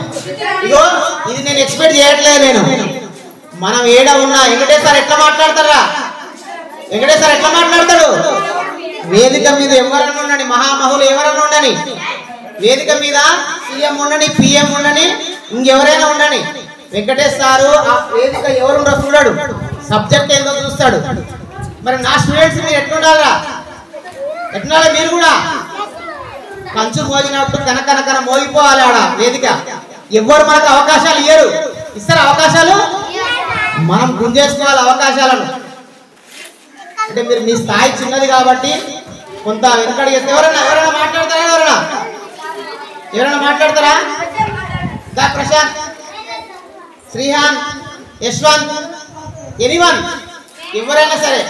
ఇగో ఇది నేను ఎక్స్పెక్ట్ చేయట్లేదు. నేను మనం ఏడ ఉన్నా వెంకటేష్ సార్ ఎట్లా మాట్లాడతారా? వెంకటేష్ సార్ ఎట్లా మాట్లాడతాడు? వేదిక మీద ఎవరన్నా ఉండని, మహామహులు ఎవరన్నా ఉండని, వేదిక మీద సీఎం ఉండని, పిఎం ఉండని, ఇంకెవరైనా ఉండని, వెంకటేష్ సారు ఆ వేదిక ఎవరుండో చూడాడు, సబ్జెక్ట్ ఏందో చూస్తాడు. మరి నా స్టూడెంట్స్ మీరు ఎట్లుండాలా? ఎట్లుండాలి? మీరు కూడా కంచు మోగినప్పుడు కనకనకన మోగిపోవాలి ఆడ వేదిక. ఎవరు మనకు అవకాశాలు ఇయ్యరు. ఇస్తారు అవకాశాలు? మనం గుంజేసుకోవాలి అవకాశాలను. అంటే మీరు మీ స్థాయి చిన్నది కాబట్టి కొంత వెనకడి చేస్తే ఎవరైనా మాట్లాడతారా? ఎవరైనా మాట్లాడతారా? ప్రశాంత్, శ్రీహాన్, యశ్వంత్, ఎనీవన్ ఎవరైనా సరే.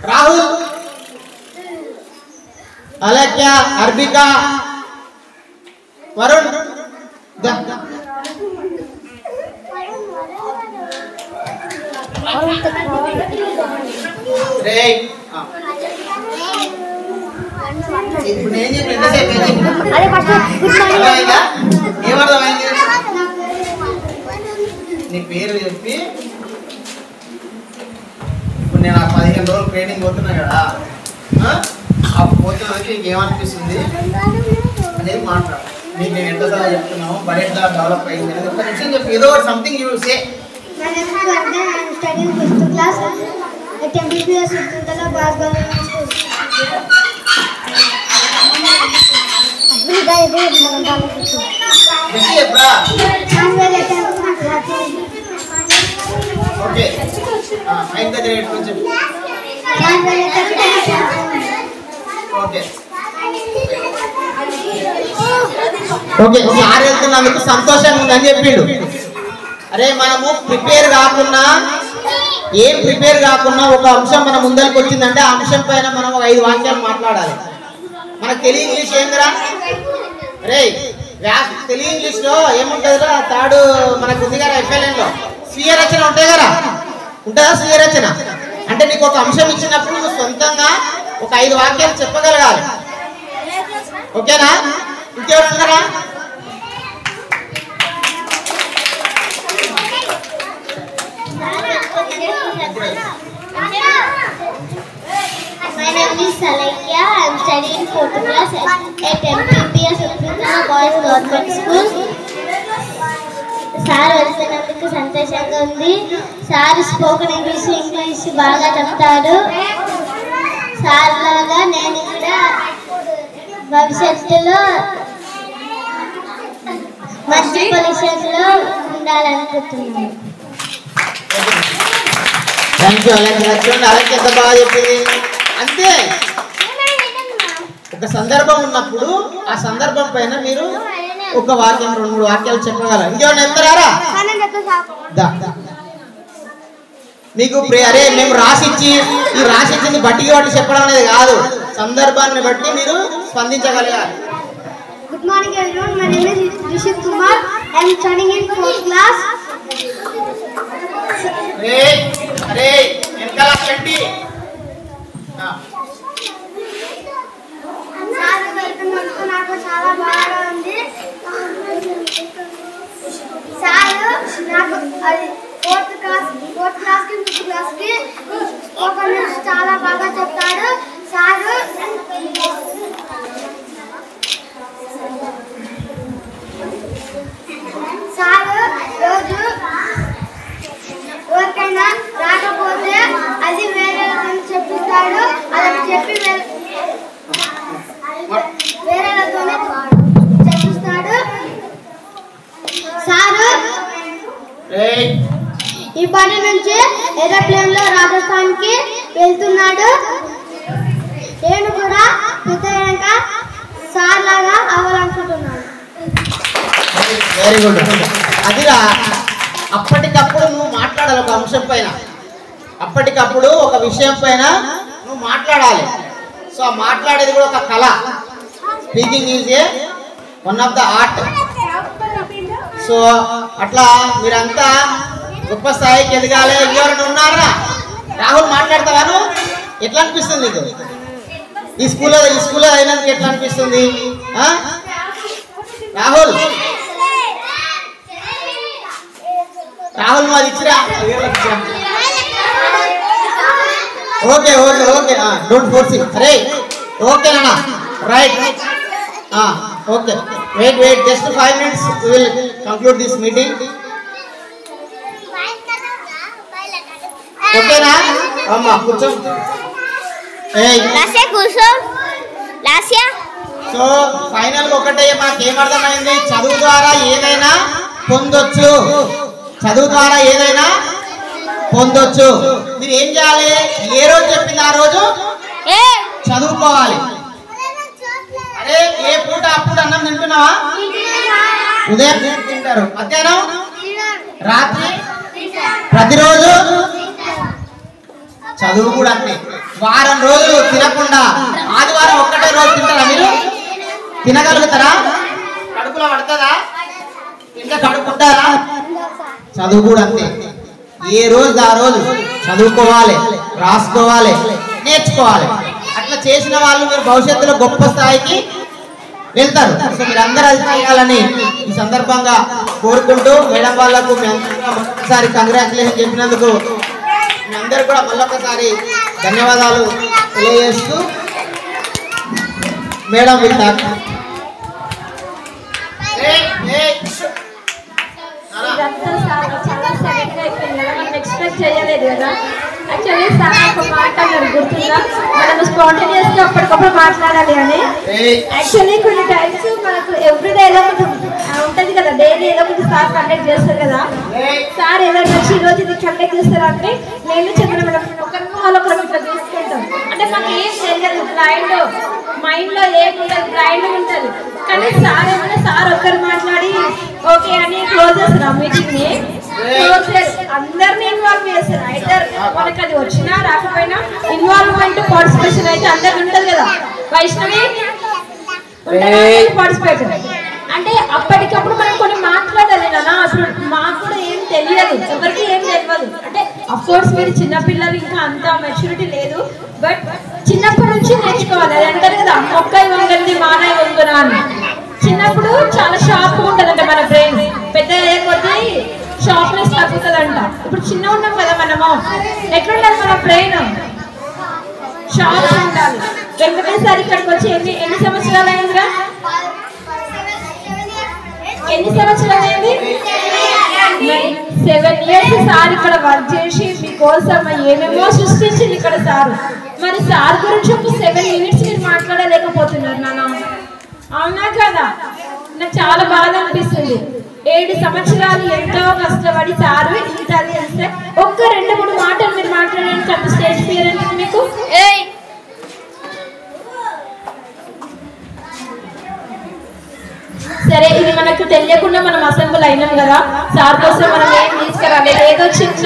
రాహుల్, అలక్య, అర్బిక, వరుణ్ ఇప్పుడు నేను చెప్పి ఎంతసేపు ఏమర్థమైంది? నీ పేరు చెప్పి ఇప్పుడు నేను ఆ 15 రోజులు ట్రైనింగ్ పోతున్నా కదా, ఆ పోతున్నకి నీకేమనిపిస్తుంది అనేది మాట్లాడు. నీకు నేను ఎంతసార్లు చెప్తున్నావు బడి ఎట్లా డెవలప్ అయింది అనేది ఒక నిమిషం చెప్పి ఏదో ఒకటి something you say. My name is Vanda. I am studying 5th class at MPPS Uttantala Boys Government School. Okay mike దగ్గర పెట్టుకొని చెప్పు. ఓకే ఓకే సార్ వెళ్తున్నందుకు సంతోషంగా ఉందని చెప్పిండు. అరే మనము ప్రిపేర్ కాకుండా ఒక అంశం మన ముందరికి వచ్చిందంటే ఆ అంశం పైన మనం 5 వాక్యాలు మాట్లాడాలి. మనకు తెలుగు ఇంగ్లీష్ ఏందిరా? అరే తెలుగు ఇంగ్లీష్ లో ఏముంటుందిరా? థర్డ్ మనకు ఉంది కదా ఎఫ్ఎల్ఎన్లో స్వీయ రచన ఉంటాయి కదా, ఉంటుందా స్వీయ రచన? అంటే నీకు ఒక అంశం ఇచ్చినప్పుడు నువ్వు సొంతంగా ఒక 5 వాక్యాలు చెప్పగలగాలి. ఓకేనా? ఇంకెవరు ఉన్నారా? My name is Salakya. I am studying 4th class at MPPS Uttantala Boys Government School. Sir వచ్చినందుకు సంతోషంగా ఉంది. సార్ స్పోకెన్ ఇంగ్లీష్ బాగా చెప్తాడు. సార్ లాగా నేను కూడా భవిష్యత్తులో మంచి పొజిషన్లో ఉండాలనుకుంటున్నాను. థ్యాంక్ యూ అలాగే ఎంత బాగా చెప్పింది. అంతే ఒక సందర్భం ఉన్నప్పుడు ఆ సందర్భం పైన మీరు ఒక వాక్యం 2-3 వాక్యాలు చెప్పగలరు. ఇంకేమైనా చెప్తారా? మీకు అరే మేము రాసిచ్చి ఈ రాసిచ్చింది బట్టికి బట్టి చెప్పడం అనేది కాదు, సందర్భాన్ని బట్టి మీరు స్పందించగలగాలి. Good morning everyone. My name is Rishit Kumar. I am studying in 4th class. అరే ఎంతలా చెండి నాకు చాలా బాగా ఉంది. సార్ నాకు అది 4th క్లాస్ కి 5th క్లాస్ కి చాలా బాగా చెప్తాడు. సారు రోజు ఎవరికైనా రాకపోతే అది వేరే చెప్పిస్తాడు. అలా చెప్పి వేరేతోనే చెప్పిస్తాడు. సారు ఇప్పటి నుంచి ఏరోప్లేన్ లో రాజస్థాన్ కి వెళ్తున్నాడు. నేను కూడా పెద్దయ్యాక సార్ లాగా అవ్వాలనుకుంటున్నాను. Very good. అదిరా అప్పటికప్పుడు నువ్వు మాట్లాడాలి ఒక అంశం పైన, అప్పటికప్పుడు ఒక విషయం పైన నువ్వు మాట్లాడాలి. సో ఆ మాట్లాడేది కూడా ఒక కళ. Speaking is a one of the art. So అట్లా మీరంతా గొప్ప స్థాయికి ఎదగాలి. ఎవరైనా ఉన్నారా? రాహుల్ మాట్లాడతావాను? ఎట్లా అనిపిస్తుంది నీకు ఈ స్కూల్లో అయినందుకు? ఎట్లా అనిపిస్తుంది రాహుల్? మాది ఇచ్చిరా. Okay okay okay don't forcing. అరే ఓకేనా? Right. Okay wait just 5 minutes we will conclude this meeting. ఓకేనా అమ్మా? కూర్చో. సో ఫైనల్ ఒకటే మాకేమర్థమైంది? చదువు ద్వారా ఏదైనా పొందొచ్చు. మీరు ఏం చేయాలి? ఏ రోజు చెప్పింది ఆ రోజు చదువుకోవాలి. అరే ఏ పూట అప్పుడు అన్నం తింటున్నావా? ఉదయం తింటారు, మధ్యాహ్నం, రాత్రి, ప్రతిరోజు చదువు కూడా అంతే. వారం రోజులు తినకుండా ఆదివారం ఒక్కటే రోజు తింటారా మీరు? తినగలుగుతారా? కడుపులో పడుతుందా? ఇంకా కడుపుంటారా? చదువు కూడా అంతే. ఏ రోజు ఆ రోజు చదువుకోవాలి, రాసుకోవాలి, నేర్చుకోవాలి. అట్లా చేసిన వాళ్ళు మీరు భవిష్యత్తులో గొప్ప స్థాయికి వెళ్తారు. సో మీరు అందరూ అది చేయాలని ఈ సందర్భంగా కోరుకుంటూ మేడం వాళ్ళకు మీ అందరూ మరొకసారి కంగ్రాచులేషన్ చెప్పినందుకు మీ అందరూ కూడా మళ్ళొకసారి ధన్యవాదాలు తెలియజేస్తూ మేడం వెళ్తారు. ఇదంతా సార్ చాలా సడన్గా అయిపోయింది కదా, మనం ఎక్స్పెక్ట్ చేయలేదు కదా. యాక్చువల్లీ సార్ ఒక మాట అన్నారు గుర్తుందా, మనం స్పాంటేనియస్గా అప్పటికప్పుడు మాట్లాడాలి అని. యాక్చువల్లీ కొన్ని టైమ్స్ మనకు ఎవ్రీడే ఏదో ఒకటి ఉంటుంది కదా, డైలీ ఏదో ఒకటి సార్ కండక్ట్ చేస్తారు కదా. సార్ ఏదైనా వచ్చి ఈరోజు ఇది కండక్ట్ చేస్తారంటే నేను చెప్పిన మనం ఒకరిని వాళ్ళు ఒకరు ఇట్లా తీసుకుంటాం. అంటే మాకు ఏం తెలియదు, మైండ్లో ఏముంటుంది, బ్లైండ్ ఉంటుంది. కానీ సార్ ఏమన్నా సార్ ఒక్కరు మాట్లాడి ఓకే అని క్లోజ్ చేస్తారు ఆ మీటింగ్ని. క్లోజ్ చేసి అందరినీ ఇన్వాల్వ్ చేస్తారు. అయితే మనకి అది వచ్చినా రాకపోయినా ఇన్వాల్వ్మెంట్ పార్టిసిపేషన్ అయితే అందరికి ఉంటుంది కదా. వైష్ణవి పార్టిసిపేషన్ అంటే అప్పటికప్పుడు మనం కొన్ని మాట్లాడాలి కదా. అప్పుడు మాకు కూడా ఏం తెలియదు, ఎవరికి ఏం తెలియదు. అంటే అఫ్కోర్స్ మీరు చిన్నపిల్లలు, ఇంకా అంత మెచ్యూరిటీ లేదు. బట్ చిన్నప్పటి నుంచి నేర్చుకోవాలి. అది అంటారు కదా మొక్కై వంగండి మానై వంగునా అని. చిన్నప్పుడు చాలా షార్ప్గా ఉంటుందంట మన బ్రెయిన్, పెద్ద అయ్యే కొద్దీ షార్ప్నెస్ తగ్గుతుందంట. ఇప్పుడు చిన్న ఉన్నాం కదా మనము, ఎట్లుండాలి మన బ్రెయిన్? షార్ప్ ఉండాలి. వెంకటేశ్వర ఇక్కడికి వచ్చి ఎన్ని సంవత్సరాలు అయిందిరా? ఎన్ని సంవత్సరాలు అయింది? 7 years సార్ ఇక్కడ వర్క్ చేసి మీకోసం ఏమేమో సృష్టించింది ఇక్కడ సార్. మరి సార్ గురించి ఒక 7 minutes మీరు మాట్లాడలేకపోతున్నారు నాన్న, అవునా కదా? నాకు చాలా బాధ అనిపిస్తుంది. 7 సంవత్సరాలు ఎంతో కష్టపడి సారు ఇంత చేస్తే ఒక్క 2-3 మాటలు మీరు మాట్లాడడానికి అంత స్టేజ్ ఫియర్ అనేది మీకు? సరే, ఇది మనకు తెలియకుండా మనం అసెంబ్లీ అయినాం కదా. సార్ కోసం మనం ఏం తీసుకురాలేదు, ఏదో చిన్న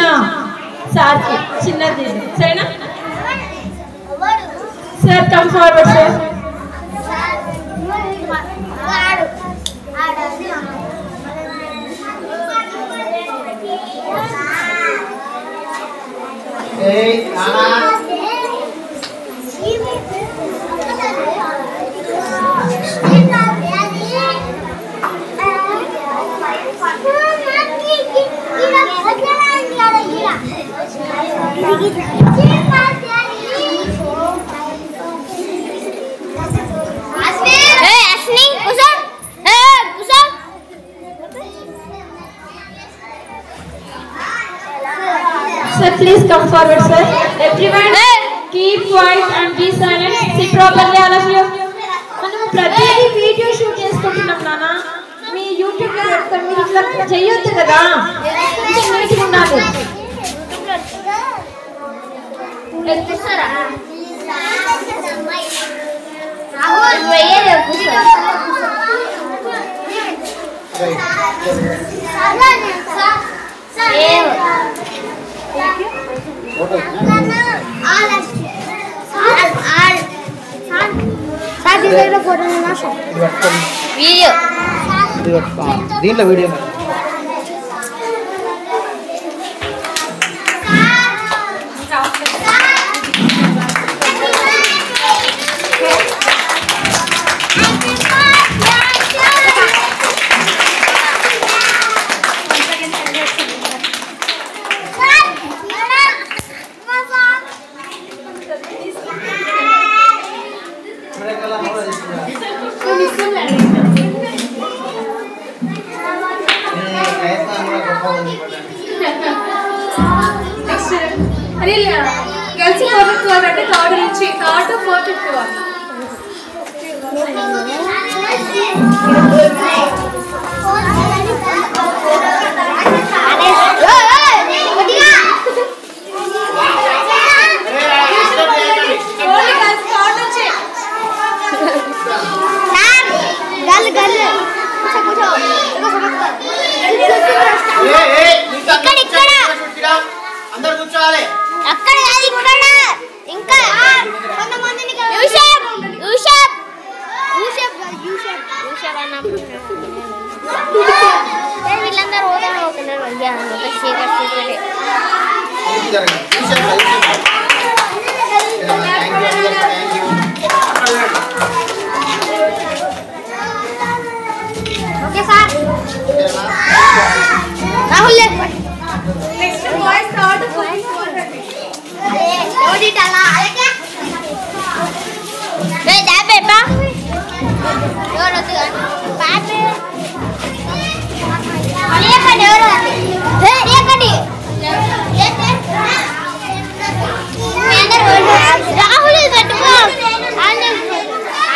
సార్కి చిన్నది, సరేనా? Sir come forward sir. Sir, please come forward, sir. Everyone, keep quiet and be silent. Sit properly, all of you. మనం ప్రతిదీ వీడియో షూట్ చేసుకుంటున్నాం నాన్న. మీ యూట్యూబ్ లో పెడతాం, మీరు ఇట్లా చేయొద్దు కదా. కొంచెం నీట్గా ఉండాలి. దీంట్లో వీడియో గర్ల్స్ 451 అంటే థర్డ్ నుంచి థర్డ్ 451. అందరు కూర్చోవాలి. అక్కడ వీళ్ళందరూ పోతున్నారు okay sir Rahul next boys third ఓడిటలా అలాగే ఏ దాబేపా ఎవరొద్దు పాపే అలియకండి ఎవరు అలియకండి రాహుల్ పెట్టుకో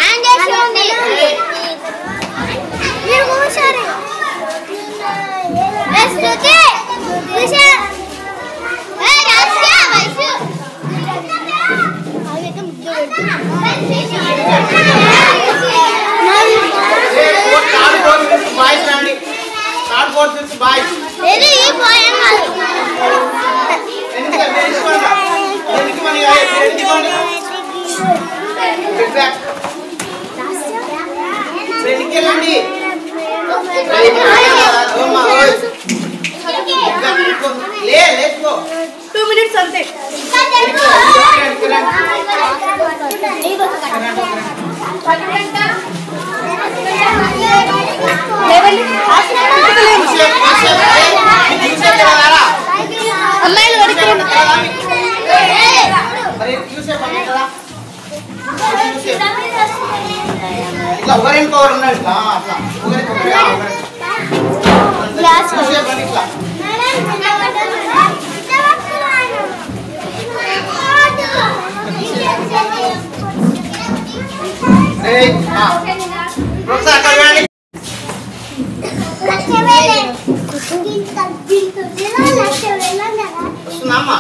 ఆన్ చేసి ఉంది మీరు కూర్చోండి శృతి కూర్చో Two minutes అంతే అమ్మాయిలు ఇట్లా ఒకరికొకరు ఉన్నారు ఇట్లా అట్లా ఇట్లా వస్తుందమ్మా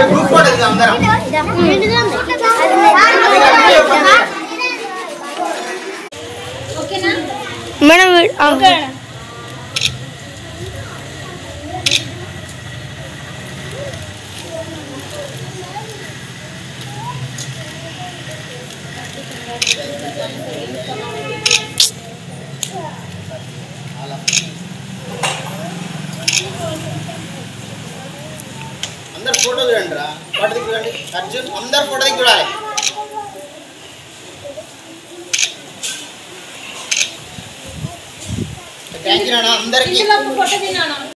గ్రూప్ ఫోటో అందరం మేడం అందరు ఫోటో చూడండి రా ఫోటో దిగి చూడండి అర్జున్ అందరు ఫోటో దిగి చూడాలి థ్యాంక్ యూ నాన్న అందరికీ ఫోటో తిన్నాను